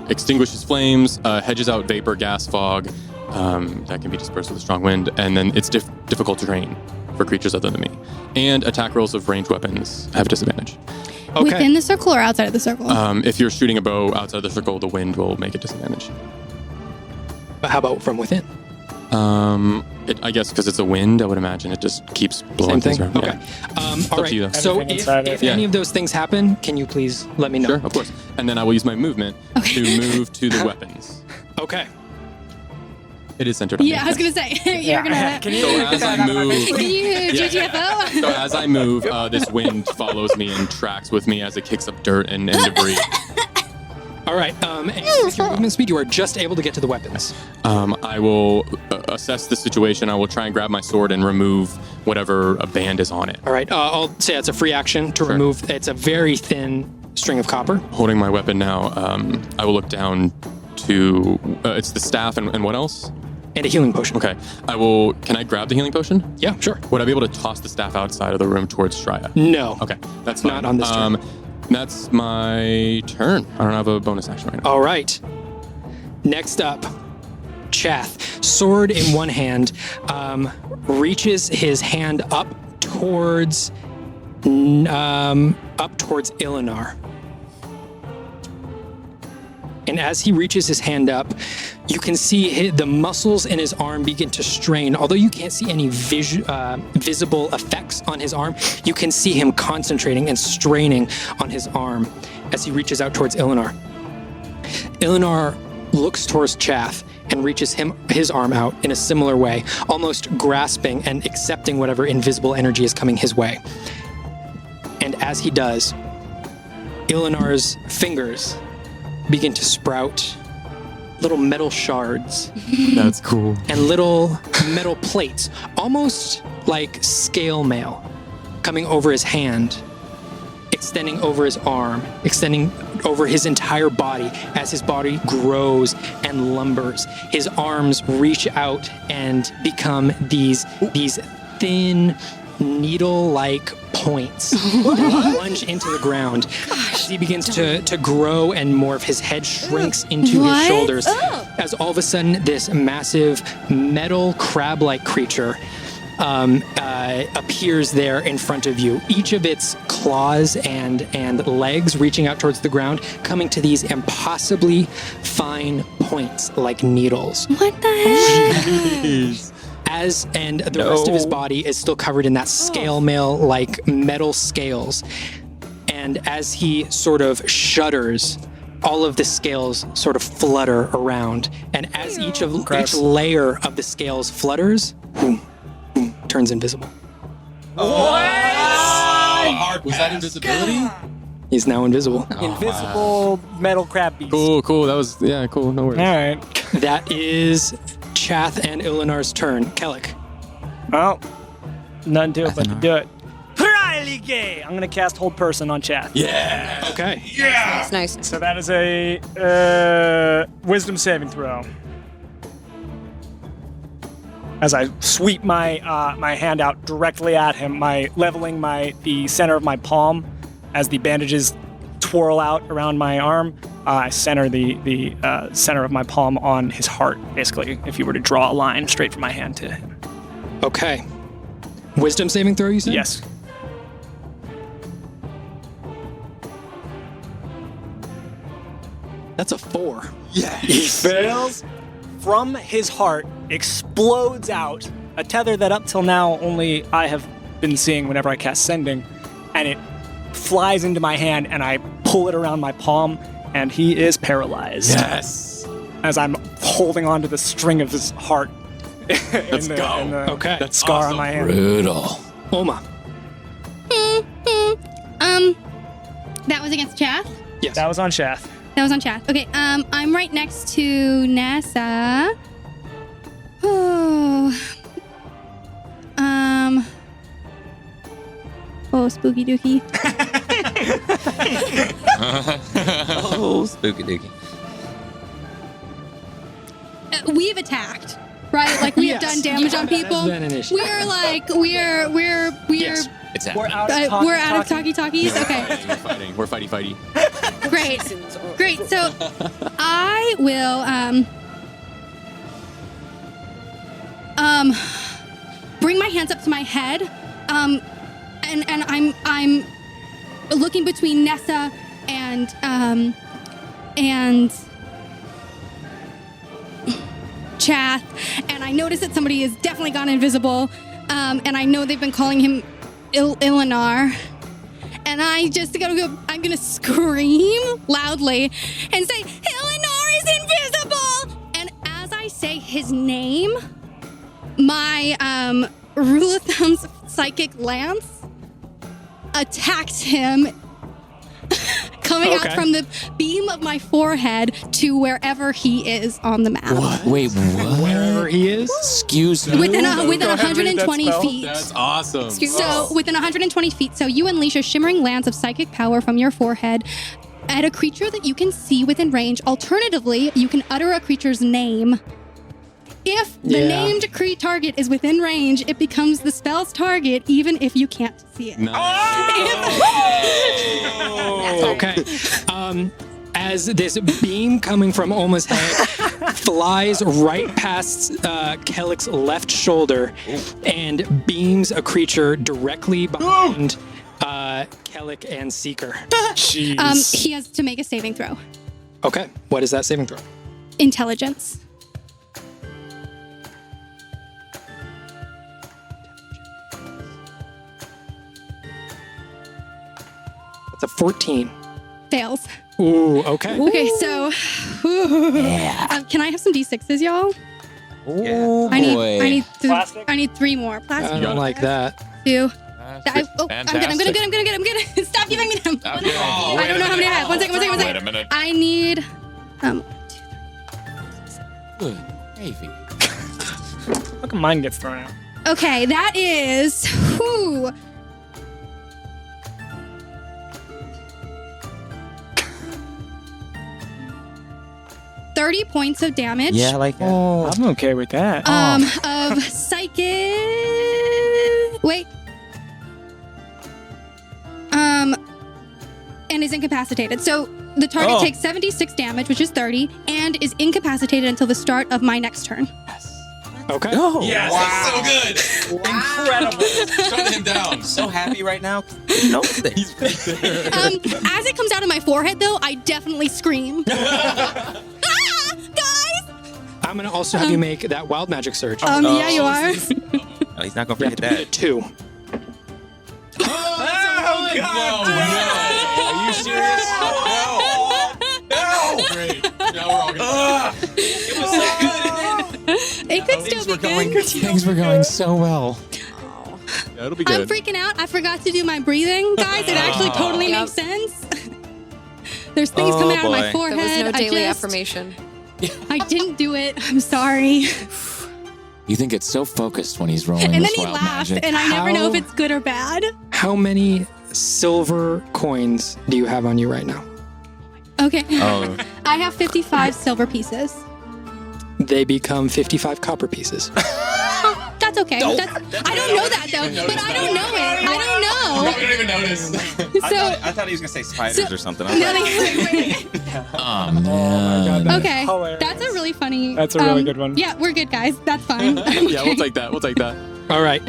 Extinguishes flames, hedges out vapor, gas, fog. That can be dispersed with a strong wind. And then it's difficult terrain for creatures other than me. And attack rolls of ranged weapons have disadvantage. Okay. Within the circle or outside of the circle? If you're shooting a bow outside the circle, the wind will make it disadvantage. But how about from within? I guess because it's a wind, I would imagine it just keeps blowing Same things thing? around. Okay. Yeah. All up to you, right. though. So Everything inside if it. any of those things happen, can you please let me know? Sure, of course. And then I will use my movement to move to the weapons. Okay. It is centered on me. Yeah, I was gonna say you're gonna. Can you? So as I move, Can you GTFO? so as I move, this wind follows me and tracks with me as it kicks up dirt and debris. All right. And with your movement speed, you are just able to get to the weapons. I will assess the situation. I will try and grab my sword and remove whatever a band is on it. All right. I'll say it's a free action to remove. It's a very thin string of copper. Holding my weapon now, I will look down to it's the staff and what else? And a healing potion. Okay. Can I grab the healing potion? Yeah, sure. Would I be able to toss the staff outside of the room towards Shreya? No. Okay. That's fine. Not on this turn. That's my turn. I don't have a bonus action right now. All right. Next up, Chath, sword in one hand, reaches his hand up towards Ilinar. And as he reaches his hand up, you can see the muscles in his arm begin to strain. Although you can't see any visible effects on his arm, you can see him concentrating and straining on his arm as he reaches out towards Ilinar. Ilinar looks towards Chath and reaches his arm out in a similar way, almost grasping and accepting whatever invisible energy is coming his way. And as he does, Ilinar's fingers begin to sprout little metal shards. That's cool. And little metal plates, almost like scale mail, coming over his hand, extending over his arm, extending over his entire body. As his body grows and lumbers, his arms reach out and become these thin, needle-like points that plunge into the ground. As he begins to grow and morph, his head shrinks into his shoulders. As all of a sudden, this massive metal crab-like creature appears there in front of you. Each of its claws and legs reaching out towards the ground, coming to these impossibly fine points like needles. What the heck? And the rest of his body is still covered in that scale mail like metal scales. And as he sort of shudders, all of the scales sort of flutter around. And as each layer of the scales flutters, boom, boom, turns invisible. Was that invisibility? He's now invisible. Invisible metal crab beast. Cool. That was, cool. No worries. All right. That is Chath and Ilinar's turn. Kellic. Well, nothing to it but to do it. I'm going to cast Hold Person on Chath. Yeah. Okay. That's nice. So that is a Wisdom saving throw. As I sweep my hand out directly at him, leveling the center of my palm as the bandages twirl out around my arm. I center the center of my palm on his heart, basically, if you were to draw a line straight from my hand to him. Okay. Wisdom saving throw, you said? Yes. That's a 4. Yeah. He fails. From his heart explodes out a tether that up till now only I have been seeing whenever I cast Sending, and it flies into my hand, and I pull it around my palm, and he is paralyzed. Yes. As I'm holding onto the string of his heart. Let's go. Okay. That scar on my hand. Brutal. Oma. That was against Chath? Yes. That was on Chath. That was on Chath. Okay, I'm right next to Nessa. Oh. Oh, spooky dookie. Oh, spooky dookie. We've attacked, right? Like we have done damage on people. That's been an issue. We're like we're Yes. It's We're happening. out of talkie-talkies. Okay. We're fighty. Great. So I will bring my hands up to my head, and I'm looking between Nessa and Chath, and I notice that somebody has definitely gone invisible, and I know they've been calling him Ilinar. And I'm gonna scream loudly and say, Ilinar is invisible! And as I say his name, my rule of thumb's psychic lance attacks him, coming out from the beam of my forehead to wherever he is on the map. What? Wait, what? Wherever he is? Excuse me. Within 120 feet. That's awesome. So within 120 feet, so you unleash a shimmering lance of psychic power from your forehead at a creature that you can see within range. Alternatively, you can utter a creature's name. If the named target is within range, it becomes the spell's target, even if you can't see it. Okay. As this beam coming from Olma's head flies right past Kellick's left shoulder and beams a creature directly behind Kellick and Seeker. Jeez. He has to make a saving throw. Okay. What is that saving throw? Intelligence. That's a 14. Fails. Ooh, okay. Okay, so can I have some d6s, y'all? Oh, I boy. need Plastic? I need 3 more. I Plastic. don't like that. 2. Fantastic. I'm good. Stop giving me them. I don't know how many I have. One second. Wait a minute. I need Good gravy. How come mine gets thrown out? okay, that is 30 points of damage. Yeah, I like that. I'm okay with that. Of psychic. Wait. And is incapacitated. So the target takes 76 damage, which is 30, and is incapacitated until the start of my next turn. Okay. Oh, Yes, that's so good. Incredible. Shut him down. so happy right now. No, As it comes out of my forehead, though, I definitely scream. Guys! I'm going to also have you make that wild magic surge. Yeah, you are. Oh, he's not gonna You have forget to beat that. it 2. Oh, God. No. Are you serious? No. Great. Now we're all gonna it was so good. It could still be good. Things were going so well. Yeah, it'll be I'm good. freaking out. I forgot to do my breathing, guys. It actually totally makes sense. There's things coming out of my There forehead. was no daily I affirmation. I didn't do it. I'm sorry. You think it's so focused when he's rolling And then this he wild laughed, magic. and I never know if How- it's good or bad. How many silver coins do you have on you right now? Okay. Oh, I have 55 silver pieces. They become 55 copper pieces. That's okay. I don't know that though, but I don't know it. I don't know. I didn't even notice. So I thought he was gonna say spiders or something. no, like- Oh, man. okay, hilarious. that's a really funny. That's a really good one. Yeah, we're good, guys. That's fine. Yeah, we'll take that. We'll take that. All right.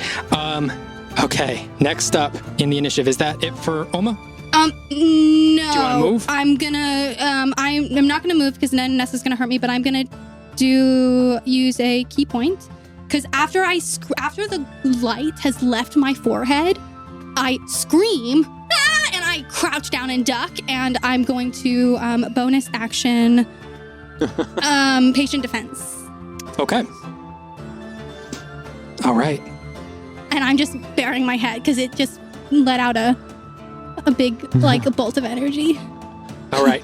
Okay. Next up in the initiative, is that it for Oma? No. Do you wanna move? I'm gonna. I'm not gonna move because then Nessa's gonna hurt me. But I'm gonna use a key point because after the light has left my forehead, I scream and I crouch down and duck, and I'm going to bonus action patient defense, Okay. All right. and I'm just burying my head because it just let out a big like a bolt of energy. All right.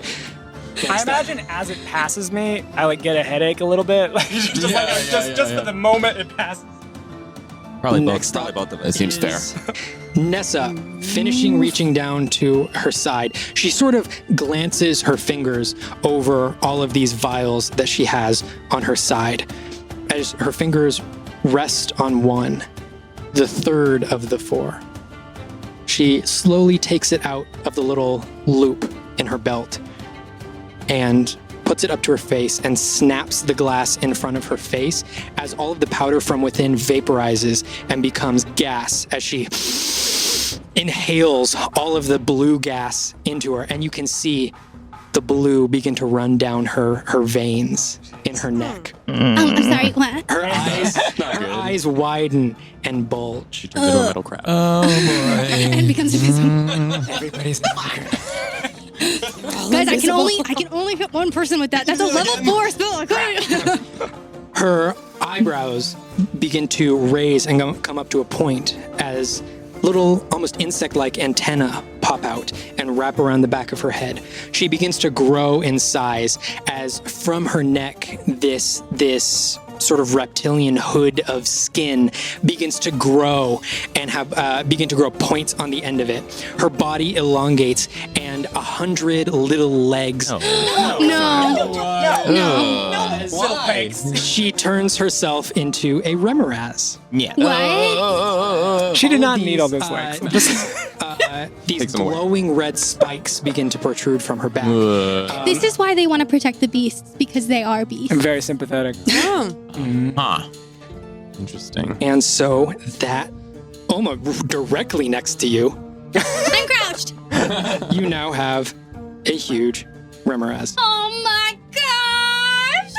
I imagine as it passes me, I like get a headache a little bit, like just for the moment it passes. Probably Next both. up Probably both of It us. seems fair. Nessa, finishing reaching down to her side, she sort of glances her fingers over all of these vials that she has on her side. As her fingers rest on one, the third of the 4. She slowly takes it out of the little loop in her belt and puts it up to her face and snaps the glass in front of her face as all of the powder from within vaporizes and becomes gas as she inhales all of the blue gas into her, and you can see the blue begin to run down her veins in her neck. I'm sorry, what? Her eyes widen and bulge. She turned into a metal crab. Oh, boy. And becomes invisible. Everybody's Guys, I can only hit one person with that. That's a level 4 spell. I couldn't. Her eyebrows begin to raise and come up to a point as little, almost insect-like antennae pop out and wrap around the back of her head. She begins to grow in size as from her neck, this sort of reptilian hood of skin begins to grow and begin to grow points on the end of it. Her body elongates and 100 little legs. No. She turns herself into a remoraz. Yeah. What? She did not need all those legs. These glowing red spikes begin to protrude from her back. This is why they want to protect the beasts, because they are beasts. I'm very sympathetic. Huh. Interesting. And so that, almost directly next to you, I'm crouched. you now have a huge remoraz. Oh my gosh!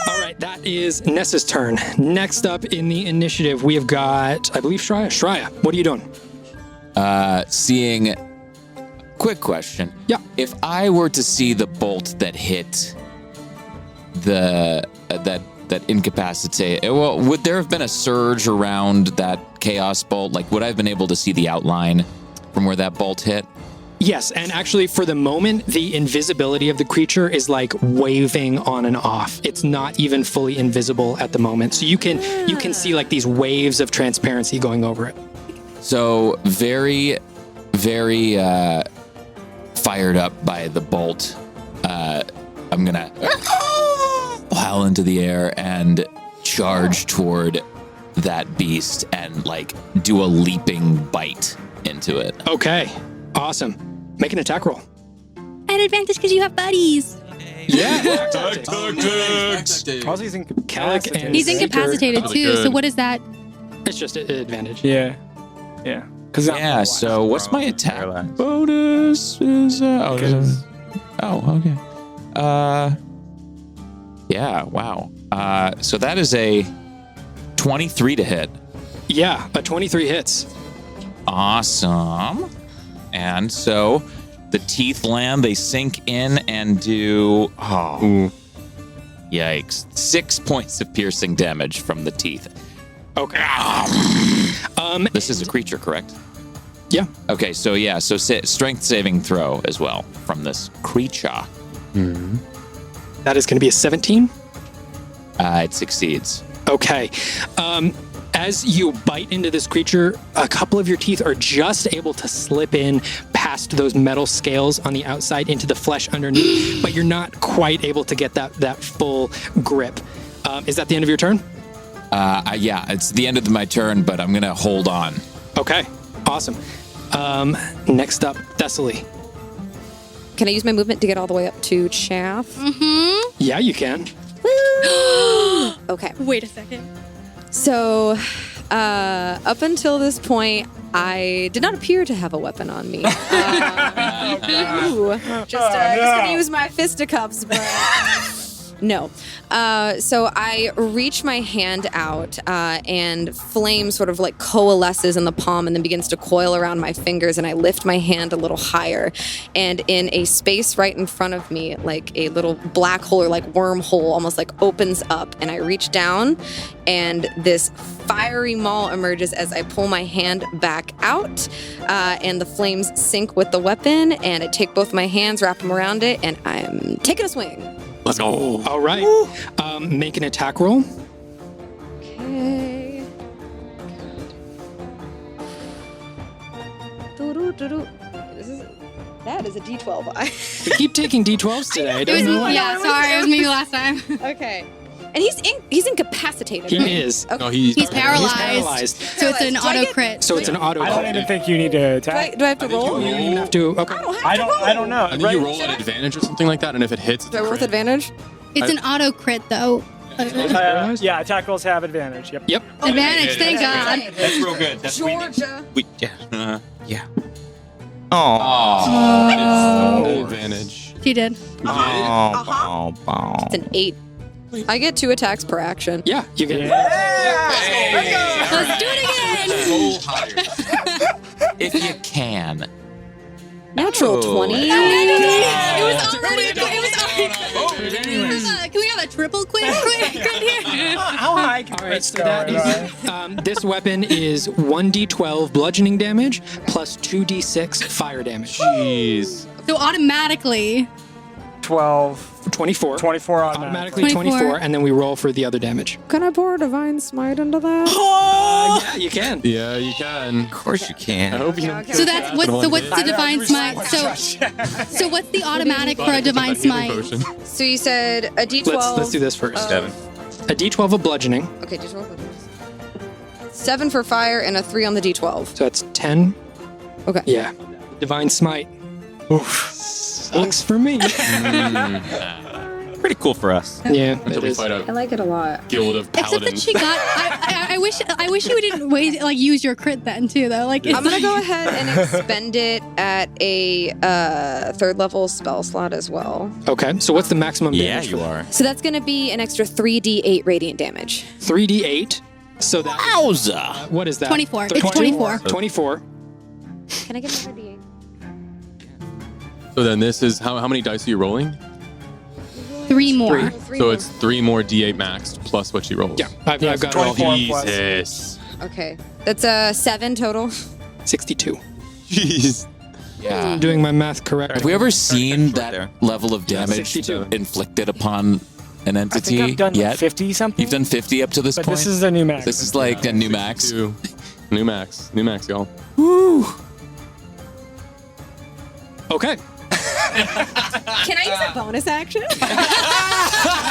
All right, that is Nessa's turn. Next up in the initiative, we have got, I believe, Shreya. Shreya, what are you doing? Seeing. Quick question. Yeah. If I were to see the bolt that hit the that incapacitate, well, would there have been a surge around that chaos bolt? Like, would I have been able to see the outline from where that bolt hit? Yes, and actually for the moment, the invisibility of the creature is like waving on and off. It's not even fully invisible at the moment. So you can see like these waves of transparency going over it. So very, very fired up by the bolt. I'm gonna pile into the air and charge toward that beast and like do a leaping bite into it. Okay, awesome. Make an attack roll. At advantage because you have buddies. Yeah. Also, he's incapacitated. He's incapacitated Really too. good. So what is that? It's just an advantage. Yeah. Yeah. So what's my attack Paralyzed. bonus? Is okay. Yeah. Wow. So that is a 23 to hit. Yeah, a 23 hits. Awesome. And so the teeth land, they sink in and do, yikes, 6 points of piercing damage from the teeth. Okay. This is a creature, correct? Yeah. Okay, so strength saving throw as well from this creature. That is going to be a 17. It succeeds. Okay. As you bite into this creature, a couple of your teeth are just able to slip in past those metal scales on the outside into the flesh underneath, but you're not quite able to get that full grip. Is that the end of your turn? Yeah, it's the end of my turn, but I'm going to hold on. Okay. Awesome. Next up, Thessaly. Can I use my movement to get all the way up to Chath? Yeah, you can. Okay. Wait a second. So, up until this point, I did not appear to have a weapon on me. Just gonna use my fisticuffs, but no. So I reach my hand out, and flame sort of like coalesces in the palm and then begins to coil around my fingers, and I lift my hand a little higher, and in a space right in front of me, like a little black hole or like wormhole almost like opens up, and I reach down, and this fiery maul emerges as I pull my hand back out, and the flames sync with the weapon, and I take both my hands, wrap them around it, and I'm taking a swing. Let's go. All right. Make an attack roll. Okay. That is a D12. We keep taking D12s today. I don't know why. Yeah, sorry, it was me last time. Okay. And he's incapacitated. He right? is. Okay. No, he's Paralyzed. He's paralyzed. So it's an Do I auto get- crit. So it's an auto. I don't even think you need to attack. Do I have to roll? You don't even have to. Okay. I don't have I to don't. roll. I don't know. I think you roll at advantage or something like that, and if it hits, Do I roll with advantage? It's an auto crit though. Yeah, attack rolls have advantage. Yep. Yep. Advantage, thank God. That's real good. That's Georgia. Yeah. Oh. advantage. She did. It's an 8. I get 2 attacks per action. Yeah, you get. Let's do it again. If you can. Natural 20. It was already. Can we have a triple quick here? How high can All right, this so go? that is this weapon is 1d12 bludgeoning damage plus 2d6 fire damage. Jeez. So automatically, 12. 24. 24 on Automatically 24, and then we roll for the other damage. Can I pour Divine Smite into that? Yeah, you can. Yeah, you can. Of course you I can. hope you. so that's what's the divine smite? So what's the automatic for a divine smite? So you said a D12. Let's do this first. 7. A d12 of bludgeoning, Okay, D12. 7 for fire and a 3 on the D12. so that's 10. Okay. Yeah. Divine smite. Oof. Sucks for me. Pretty cool for us. Yeah, Until it we is. fight a I like it a lot. guild of Except that paladins. she got. I wish you didn't use your crit then too though. Like I'm gonna go ahead and expend it at a 3rd level spell slot as well. Okay, so what's the maximum Yeah, damage? you are. So that's gonna be an extra 3d8 radiant damage. 3d8. So that. Wowza! What is that? 24. So It's 24. 24. Can I get another d8? So then this is how many dice are you rolling? 3 more. So it's 3 more D8 max plus what she rolls. Yeah, I've got it all 24 here. plus. Jesus. Okay. That's 7 total. 62. Jeez. Yeah. Doing my math correct. Have we ever seen Right that there. level of damage 62. inflicted upon an I entity think I've done yet? 50 something. You've done 50 up to this but point? this is the new max. This is like a new max. 62. New max. New max, y'all. Okay. Can I use a bonus action?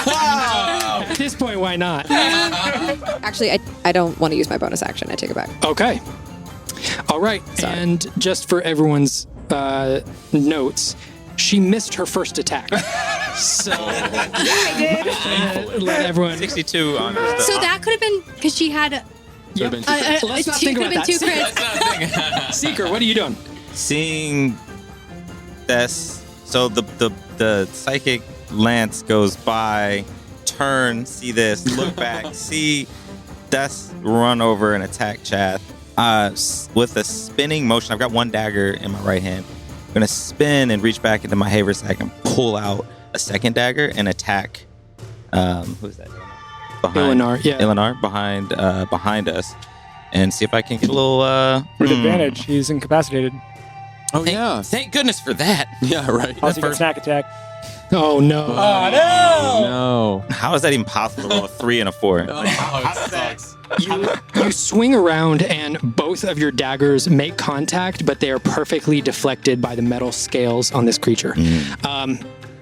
At this point, why not? Actually, I don't want to use my bonus action. I take it back. Okay. All right. Sorry. And just for everyone's notes, she missed her first attack. So let everyone. 62 on So that could have been because she had. Could've been Let's not think could have about been 2 that. crits. Seeker, what are you doing? Seeing this, so the psychic lance goes by, turn, see this, look back, see Death run over and attack Chath. With a spinning motion, I've got one dagger in my right hand. I'm gonna spin and reach back into my haversack and pull out a second dagger and attack. Who's that? Eleanor, yeah. Eleanor behind us, and see if I can get a little With advantage. He's incapacitated. Oh, yeah. Thank goodness for that. Yeah, right. Also, you get snack attack. Oh no. No. How is that even possible to roll a 3 and a 4? You swing around and both of your daggers make contact, but they are perfectly deflected by the metal scales on this creature.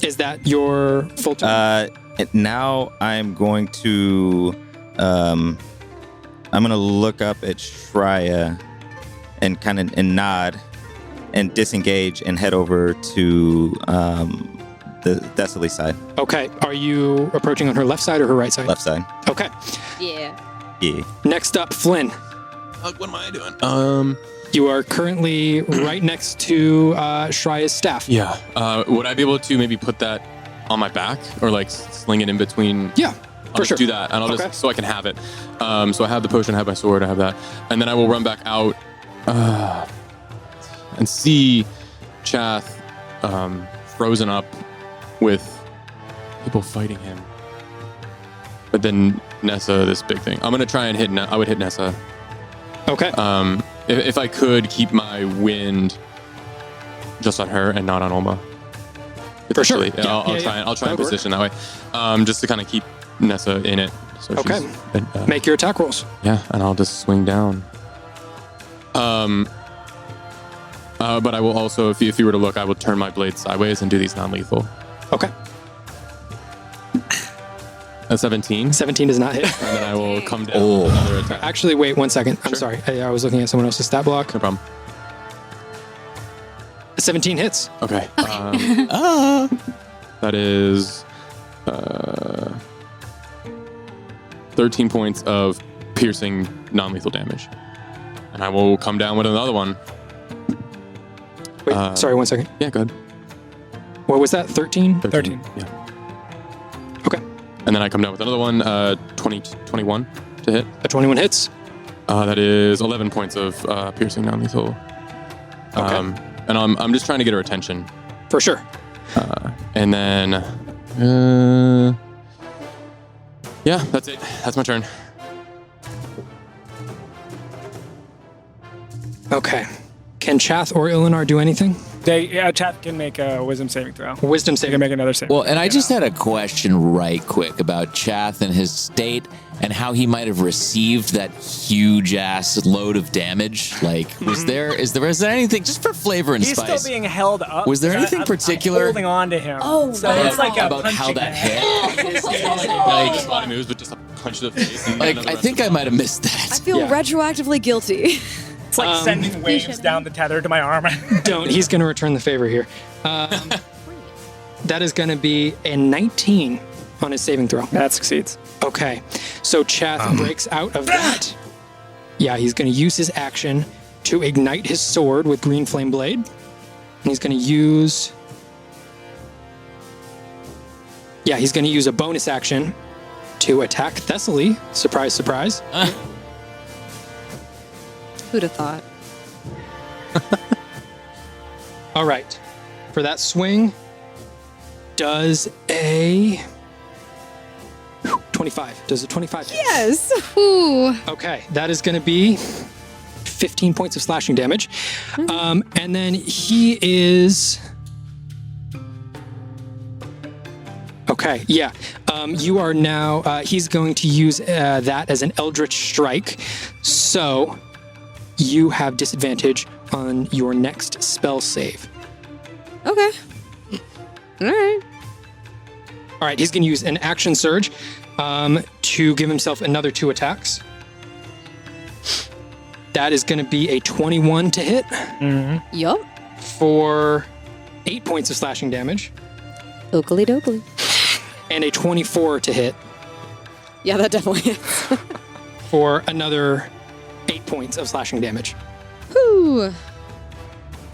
Is that your full turn? Now I'm going to look up at Shreya and kind of nod and disengage and head over to the Thessaly side, Okay. Are you approaching on her left side or her right side? left side. Okay. Yeah. Yeah. Next up, Flynn. What am I doing? You are currently right next to Shreya's staff. Yeah. Would I be able to maybe put that on my back or like sling it in between? Yeah, I'll for just sure. do that, and I'll Okay. just so I can have it. So I have the potion, I have my sword, I have that, and then I will run back out and see Chath frozen up with people fighting him. But then Nessa, this big thing. I'm gonna try and hit. I would hit Nessa. Okay. If I could keep my wind just on her and not on Olma. For sure. Potentially. Yeah, I'll yeah, try. yeah. I'll try and That'll work. position that way, just to kind of keep Nessa in it. So Okay. she's, Make your attack rolls. yeah, and I'll just swing down. But I will also, if you were to look, I will turn my blade sideways and do these non-lethal. Okay. A 17, 17 does not hit. and then I will come down with another attack. Actually, wait 1 second. I'm Sure. sorry. I was looking at someone else's stat block. No problem. 17 hits. Okay. That is 13 points of piercing non-lethal damage. And I will come down with another one. Wait, sorry, 1 second. Yeah, go ahead. What was that? 13? 13. Yeah. Okay. And then I come down with another one, 21 to hit. A 21 hits. That is 11 points of piercing non-lethal. Okay. And and I'm just trying to get her attention. For sure. And then, yeah, that's it. That's my turn. Okay. Can Chath or Ilinar do anything? Chath can make a wisdom saving throw. Wisdom They saving. can make another saving. Well, and I just had a question right quick about Chath and his state and how he might have received that huge ass load of damage. Like, was there anything just for flavor and He's spice? still being held up. Was there anything I'm particular holding on to him. Oh, so wow. it's like a about how punching that bag. hit? Like body moves, but just a punch to the face. And Like, none of I the think rest I might have missed I that. feel Yeah. retroactively guilty. It's like sending waves down the tether to my arm. Don't. He's going to return the favor here. That is going to be a 19 on his saving throw. That succeeds. Okay. So Chath breaks out of that. Yeah, he's going to use his action to ignite his sword with green flame blade. And he's going to use... Yeah, he's going to use a bonus action to attack Thessaly. Surprise, surprise. Who'd have thought? All right. For that swing, does a 25. Does a 25 hit? Yes. Ooh. Okay, that is going to be 15 points of slashing damage. And then he is... Okay, yeah. You are now... he's going to use that as an Eldritch Strike. So you have disadvantage on your next spell save. Okay. All right. All right, he's going to use an action surge to give himself another 2 attacks. That is going to be a 21 to hit Yup. for 8 points of slashing damage, Oakley dokley. and a 24 to hit Yeah, that definitely is. for another 8 points of slashing damage. Whew.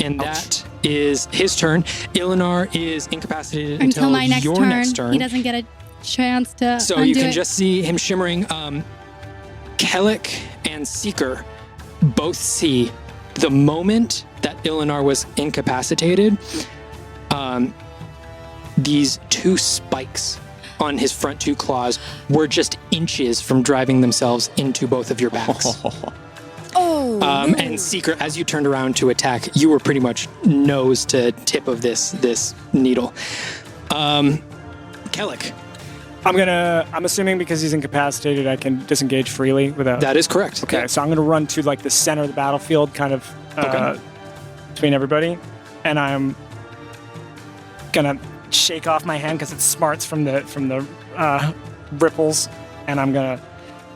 And that is his turn. Ilinar is incapacitated Until my next your turn, next turn. he doesn't get a chance to So undo you can it. just see him shimmering. Kellic and Seeker both see the moment that Ilinar was incapacitated, these 2 spikes on his front 2 claws were just inches from driving themselves into both of your backs. Oh. And Seeker, as you turned around to attack, you were pretty much nose to tip of this needle. Kellic, I'm assuming because he's incapacitated, I can disengage freely without. that is correct. Okay, so I'm gonna run to like the center of the battlefield, kind of Okay. between everybody, and I'm gonna shake off my hand because it smarts from the ripples, and I'm gonna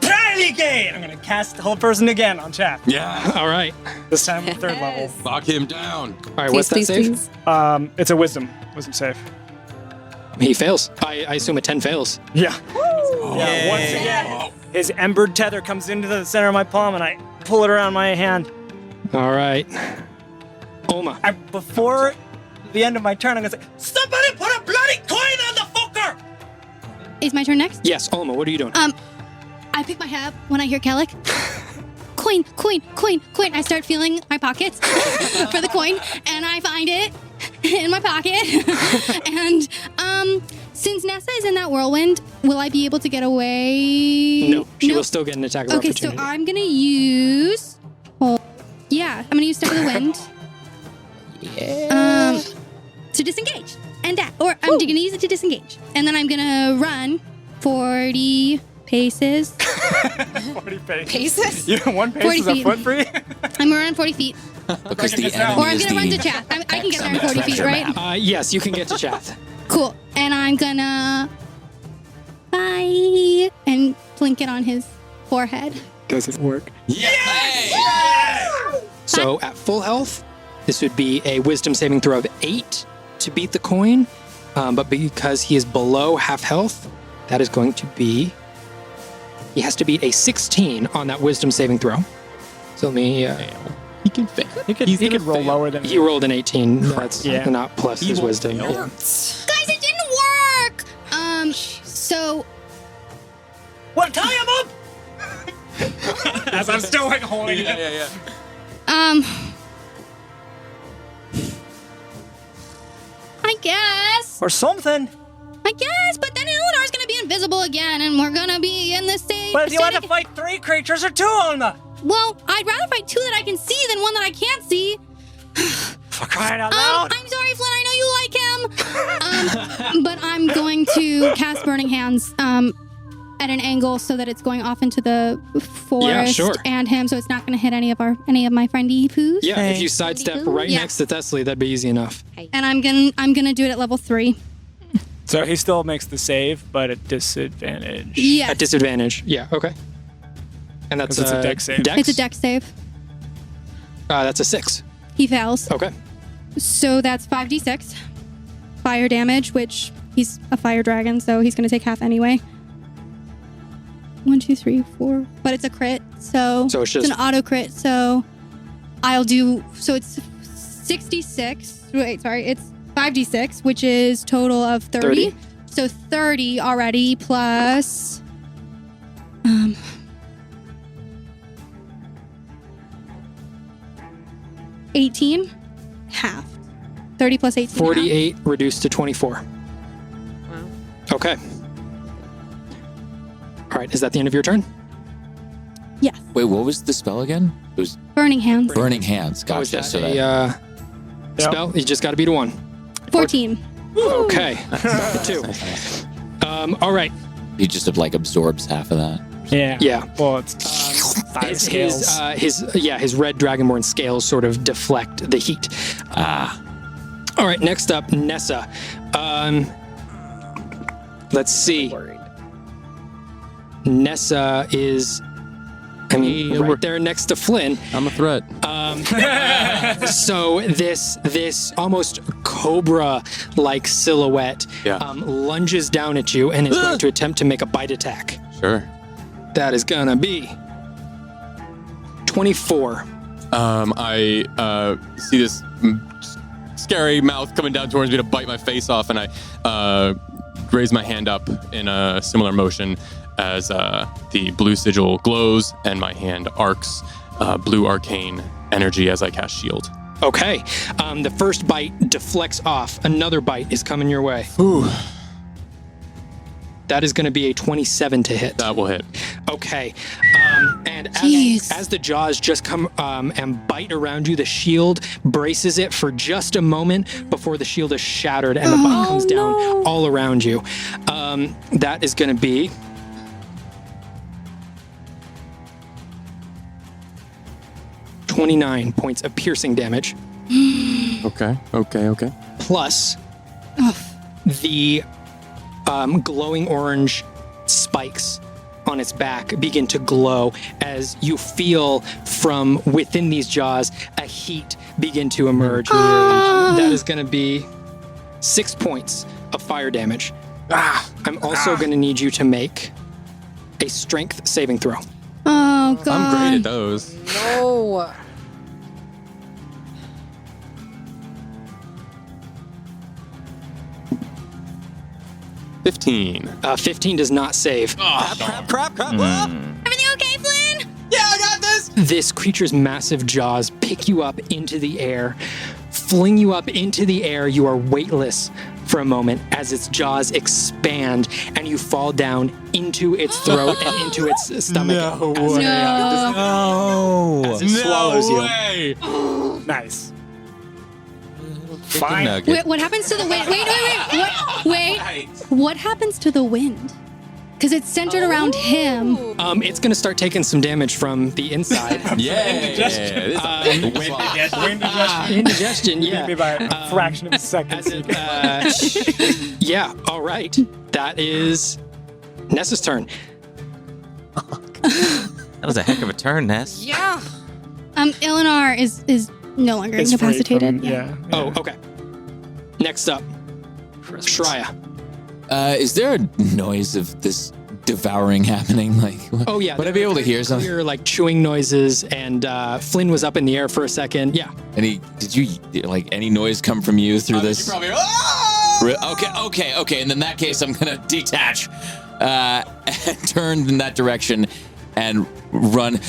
try it again. I'm gonna cast the whole person again on Chath. Yeah. All right. This time with 3rd level. Lock him down. All right, what's that Please, save? please. It's a wisdom save. He fails. I assume a 10 fails. Yeah. Yeah. Once again, his embered tether comes into the center of my palm, and I pull it around my hand. All right. Oma. Before the end of my turn, I'm gonna say, "Somebody put a bloody coin on the fucker!" Is my turn next? Yes, Oma, what are you doing? I pick my head up when I hear Kellic. Coin, coin, coin, coin. I start feeling my pockets for the coin, and I find it in my pocket. And since Nessa is in that whirlwind, will I be able to get away? No, she will still get an attack of Okay, so opportunity. I'm gonna use. I'm gonna use Step of the Wind. Yeah. To disengage, and that, or I'm gonna use it to disengage, and then I'm gonna run 40 paces. 40 paces. Paces? You know, 1 pace 40 is a feet. foot free. I'm gonna run 40 feet, Because the Or enemy or I'm is gonna run to the Chath. I can get there in X on 40 the feet, treasure right? map. Yes, you can get to Chath. Cool. And I'm gonna bye and blink it on his forehead. Does it work? So at full health, this would be a wisdom saving throw of 8 to beat the coin. But because he is below half health, that is going to be... He has to beat a 16 on that wisdom saving throw. So let me... He can fail. He could roll lower than he rolled an 18. That's Yeah. not plus his wisdom. Yeah. Guys, it didn't work! So What? Tie him up! As I'm still like holding it. Yeah. Um, I guess. Or something. I guess, but then Eleanor's gonna be invisible again, and we're gonna be in the same. But if you want to fight 3 creatures or 2 on the... Well, I'd rather fight 2 that I can see than 1 that I can't see. For crying out loud. I'm sorry, Flynn. I know you like him. But I'm going to cast Burning Hands at an angle so that it's going off into the forest and him, so it's not going to hit any of my friendly poos. Yeah, if you sidestep right next to Thessaly, that'd be easy enough. And I'm gonna do it at level 3. So he still makes the save, but at disadvantage. Yes. At disadvantage. Yeah. Okay. And that's It's a dex save. It's a dex save. That's a 6. He fails. Okay. So that's 5d6 fire damage, which he's a fire dragon, so he's going to take half anyway. 1, 2, 3, 4. But it's a crit, so it's just an auto crit. So I'll do. So it's 66. Wait, sorry. It's 5d6, which is total of 30. So 30 already plus. 18, half. 30 plus 18. 48 reduced to 24. Wow. Okay. All right. Is that the end of your turn? Yes. Wait, what was the spell again? It was Burning Hands. Burning Hands. Oh, is Gotcha. that So a that, spell? You just got to beat a 1. 14. Okay. 2. All right. he just absorbs half of that. Yeah. Yeah. Well, it's 5 scales. His red dragonborn scales sort of deflect the heat. All right, next up, Nessa. Let's see. Nessa is, right there next to Flynn. I'm a threat. So this almost cobra-like silhouette lunges down at you and is going to attempt to make a bite attack. Sure. That is gonna be 24. I see this scary mouth coming down towards me to bite my face off, and I raise my hand up in a similar motion as the blue sigil glows and my hand arcs blue arcane energy as I cast shield. Okay. The first bite deflects off. Another bite is coming your way. Ooh. That is going to be a 27 to hit. That will hit. Okay. And Jeez. as the jaws just come and bite around you, the shield braces it for just a moment before the shield is shattered and the bite comes down all around you. That is going to be 29 points of piercing damage. Okay. Plus the glowing orange spikes on its back begin to glow as you feel from within these jaws a heat begin to emerge. That is going to be 6 points of fire damage. I'm also going to need you to make a strength saving throw. Oh, God. I'm great at those. No. $15. 15 does not save. Crap. Everything okay, Flynn? Yeah, I got this. This creature's massive jaws pick you up into the air, fling you up into the air. You are weightless for a moment as its jaws expand and you fall down into its throat and into its stomach. No as way. as it swallows you. Way. Nice. Fine. Wait, what happens to the wind? Wait. What happens to the wind? Because it's centered around him. It's going to start taking some damage from the inside. Indigestion, yeah. Maybe by a fraction of a second. Yeah, all right. That is Nessa's turn. That was a heck of a turn, Ness. Yeah. Eleanor is no longer It's free incapacitated. from- yeah. Oh, okay. Next up, Shreya. Is there a noise of this devouring happening? Like, Oh, yeah. Would I be able to hear something? Clear, like chewing noises, and Flynn was up in the air for a second. Yeah. Did you any noise come from you through this? You probably. Okay. And in that case, I'm gonna detach, and turn in that direction, and run.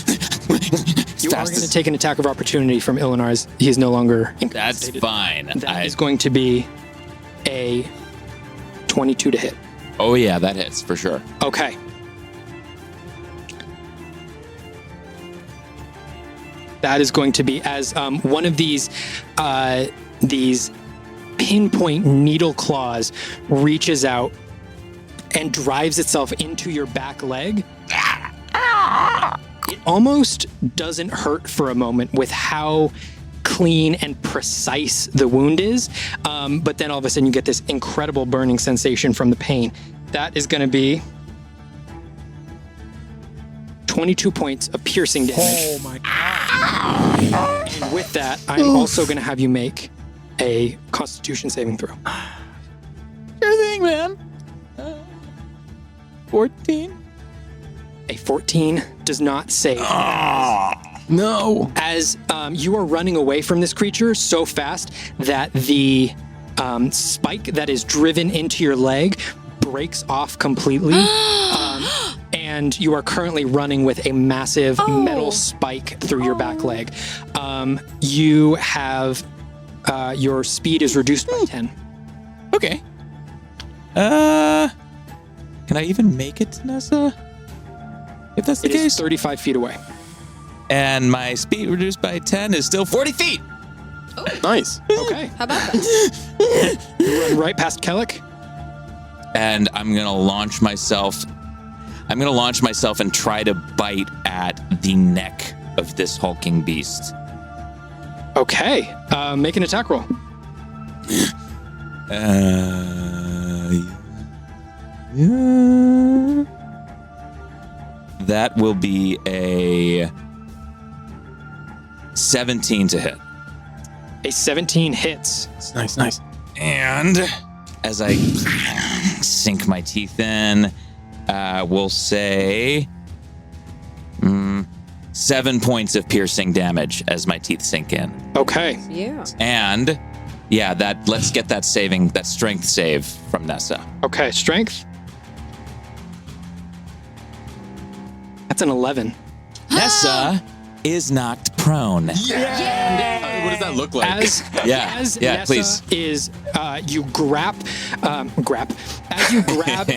You are going to take an attack of opportunity from Eleanor as he is no longer That's incapacitated. fine. That is going to be a 22 to hit. Oh yeah, that hits for sure. Okay. That is going to be as one of these pinpoint needle claws reaches out and drives itself into your back leg. It almost doesn't hurt for a moment with how clean and precise the wound is, but then all of a sudden you get this incredible burning sensation from the pain. That is going to be 22 points of piercing damage. Oh my god. And with that, I'm also going to have you make a Constitution saving throw. Sure thing, man. 14. A 14 does not save. No. As you are running away from this creature so fast that the spike that is driven into your leg breaks off completely. And you are currently running with a massive metal spike through your back leg. You have your speed is reduced by 10. Okay. Can I even make it to Nessa? If that's the It is case. 35 feet away. And my speed reduced by 10 is still 40 feet. Nice. Okay. How about that? You run right past Kellic. And I'm going to launch myself. I'm going to launch myself and try to bite at the neck of this hulking beast. Okay. Make an attack roll. That will be a 17 to hit. A 17 hits. Nice, nice. And as I sink my teeth in, we'll say 7 points of piercing damage as my teeth sink in. Okay. Yeah. And let's get that strength save from Nessa. Okay. Strength. That's an 11. Nessa is knocked prone. What does that look like? As Nessa please. is, you grab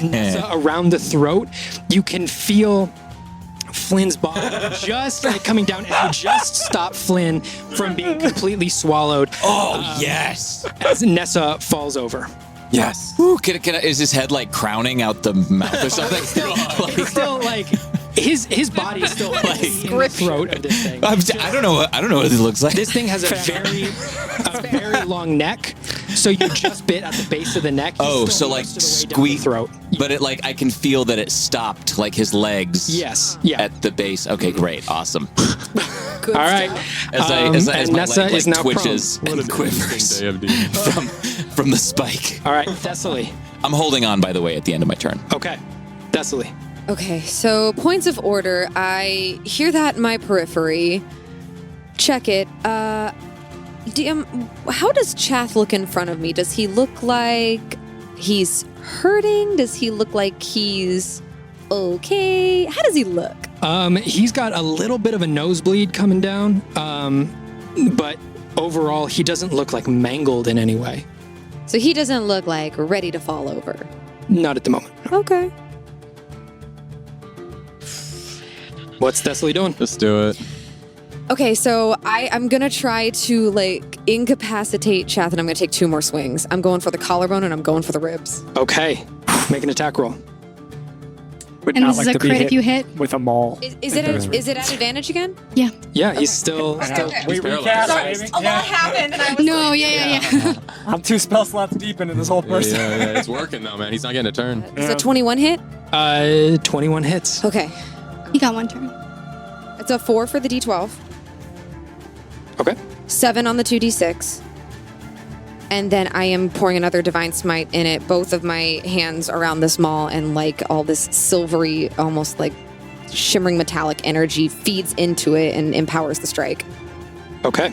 Nessa around the throat, you can feel Flynn's body just like coming down, and you just stop Flynn from being completely swallowed. Yes. As Nessa falls over. Yes. Ooh, is his head like crowning out the mouth or something? It's still like his body is still like in the throat of this thing. I don't know what it looks like. This thing has a very long neck, so you just bit at the base of the neck. He's still most of the way down the squeeze throat. But it I can feel that it stopped like his legs. Yes. Yeah. At the base. Okay, great, awesome. Good All right. As and my Nessa leg is now twitches What a and quivers day of D&D. from the spike. All right, Thessaly. I'm holding on, by the way, at the end of my turn. Okay, Thessaly. Okay, so points of order. I hear that in my periphery. Check it. DM, how does Chath look in front of me? Does he look like he's hurting? Does he look like he's okay? How does he look? He's got a little bit of a nosebleed coming down, but overall, he doesn't look like mangled in any way. So he doesn't look like ready to fall over. Not at the moment. Okay. What's Thessaly doing? Just do it. Okay, so I'm gonna try to incapacitate Chath, and I'm gonna take 2 more swings. I'm going for the collarbone and I'm going for the ribs. Okay, make an attack roll. Would And not this is like a to be crit hit if you hit. with a maul. Is it at advantage again? Yeah. Yeah, he's still. We paralyzed. recast, Sorry, baby. A lot happened, and I was No, yeah. I'm 2 spell slots deep into this whole person. Yeah, it's working though, man. He's not getting a turn. Is a 21 hit? 21 hits. Okay. You got 1 turn. It's a 4 for the D12, Okay. 7 on the 2D6, and then I am pouring another Divine Smite in it, both of my hands around this maul, and all this silvery, almost shimmering metallic energy feeds into it and empowers the strike. Okay.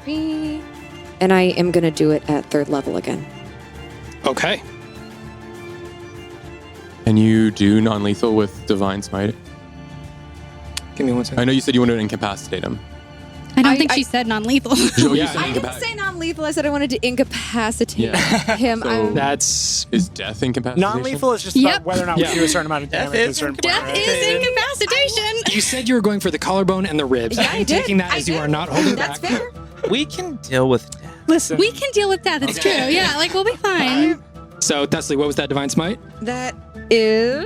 And I am going to do it at 3rd level again. Okay. Can you do non-lethal with Divine Smite? Give me 1 second. I know you said you wanted to incapacitate him. I don't think she said non-lethal. Oh, you Yeah. said I didn't incapacitate. say non non-lethal. I said I wanted to incapacitate him. So- That's Is death incapacitation? Non-lethal is just about whether or not we do a certain amount of damage at a certain point. Death is incapacitation. you said you were going for the collarbone and the ribs. Yeah, I I'm did. taking that I as you did. are not holding That's back. fair. We can deal with that. Listen, We can deal with that. That's true. Yeah, like we'll be fine. So, Thessaly, what was that divine smite? That is.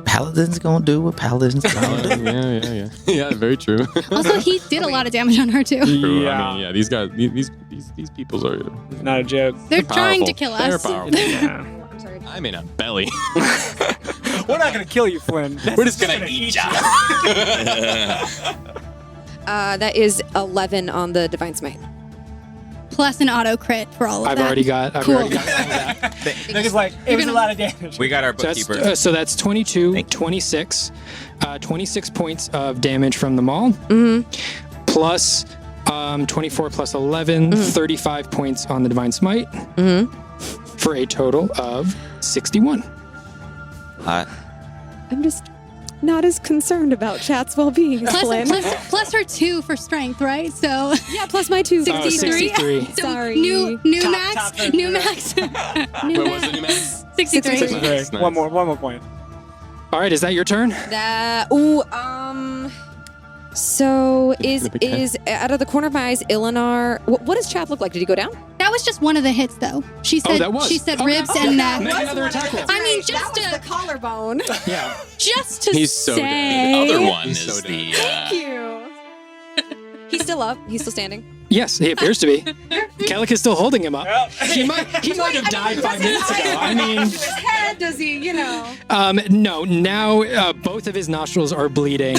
Paladin's gonna do what Paladin's gonna do. Yeah. Yeah, very true. Also, he did a lot of damage on her too. True. Yeah. I mean, yeah, these guys, these peoples are it's not a joke. They're powerful. trying to kill They're us. powerful. Yeah. I'm in a belly. We're not gonna kill you, Flynn. We're just gonna eat ya. That is 11 on the divine smite. Plus an auto crit for all of I've that. already got all of that. Nigga's like, it was a lot of damage. We got our So that's, bookkeeper. so that's 22, Thank you. 26. 26 points of damage from the maul. Plus 24 plus 11, 35 points on the divine smite. For a total of 61. I'm just not as concerned about Chat's well-being as Flynn. Plus her 2 for strength, right? So Yeah, plus my 2. 63. 63. So Sorry. new Top max. for New sure. max. Wait, what's the new max? 63. 63. Okay, Nice. one more point. All right, is that your turn? That So is out of the corner of my eyes, Ilinar. What does Chath look like? Did he go down? That was just one of the hits, though. She said that was. she said Okay. ribs and neck. Make another attack roll. I mean, just the to collarbone. Yeah. He's so say. dead. The other one He's is so the. Thank you. He's still up. He's still standing. Yes, he appears to be. Kellic is still holding him up. He might have died 5 minutes ago. I mean, His head, does he? You know. no. Now both of his nostrils are bleeding.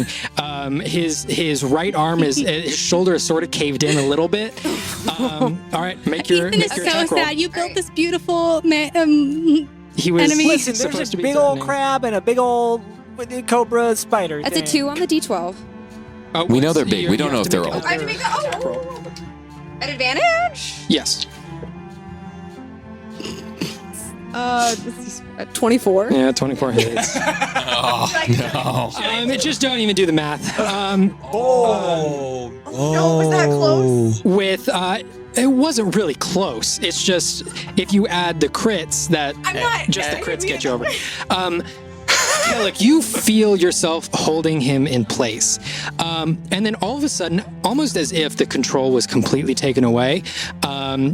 His right arm his shoulder is sort of caved in a little bit. All right, make your Ethan is so attack roll. sad. You built this beautiful He was enemy. Listen, supposed there's to a be big old threatening. crab and a big old cobra spider. That's a thing. 2 on the D12. Oh, We know they're you- big. We don't you know have if to they're make old. I have to make that. attack roll. At advantage. Yes. This is 24. Yeah, 24 hits. Oh, no. Just don't even do the math. No, was that close? With it wasn't really close. It's just if you add the crits, that just the crits get you over. Kellic, you feel yourself holding him in place. And then all of a sudden, almost as if the control was completely taken away,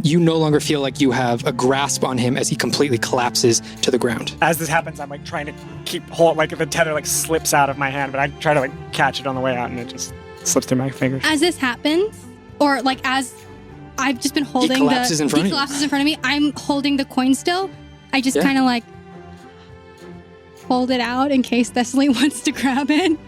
you no longer feel like you have a grasp on him as he completely collapses to the ground. As this happens, I'm like trying to keep hold, like if the tether like slips out of my hand, but I try to like catch it on the way out, and it just slips through my fingers. As this happens, or like as I've just been holding collapses in front of he you. collapses in front of me. I'm holding the coin still. I just Yeah. kind of like hold it out in case Thessaly wants to grab it.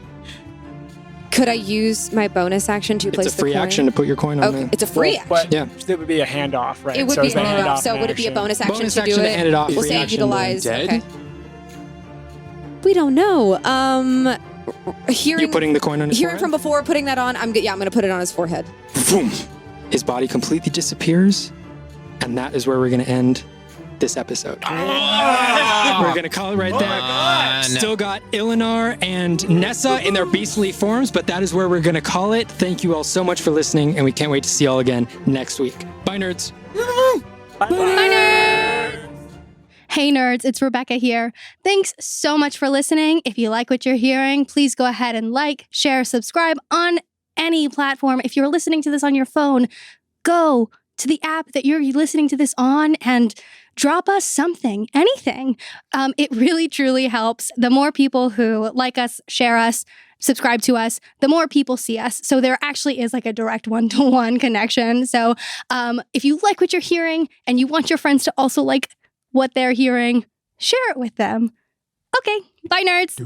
Could I use my bonus action to place It's a free the coin? action to put your coin on Okay, there. it's a free action. But Yeah. it would be a handoff, right? It would so be it's a a handoff. handoff So would it be a action. bonus action Bonus to action do to it? hand it off, We'll free say action, utilize. dead. Okay. We don't know. Hearing You putting the coin on his hearing forehead? from before, putting that on. I'm going to put it on his forehead. Boom. His body completely disappears, and that is where we're going to end this episode. We're going to call it right there. Still got Ilinar and Nessa in their beastly forms, but that is where we're going to call it. Thank you all so much for listening, and we can't wait to see you all again next week. Bye, nerds. Bye, nerds! Hey, nerds, it's Rebecca here. Thanks so much for listening. If you like what you're hearing, please go ahead and like, share, subscribe on any platform. If you're listening to this on your phone, go to the app that you're listening to this on and drop us something, anything. It really, truly helps. The more people who like us, share us, subscribe to us, the more people see us. So there actually is like a direct one-to-one connection. So if you like what you're hearing and you want your friends to also like what they're hearing, share it with them. Okay, bye, nerds.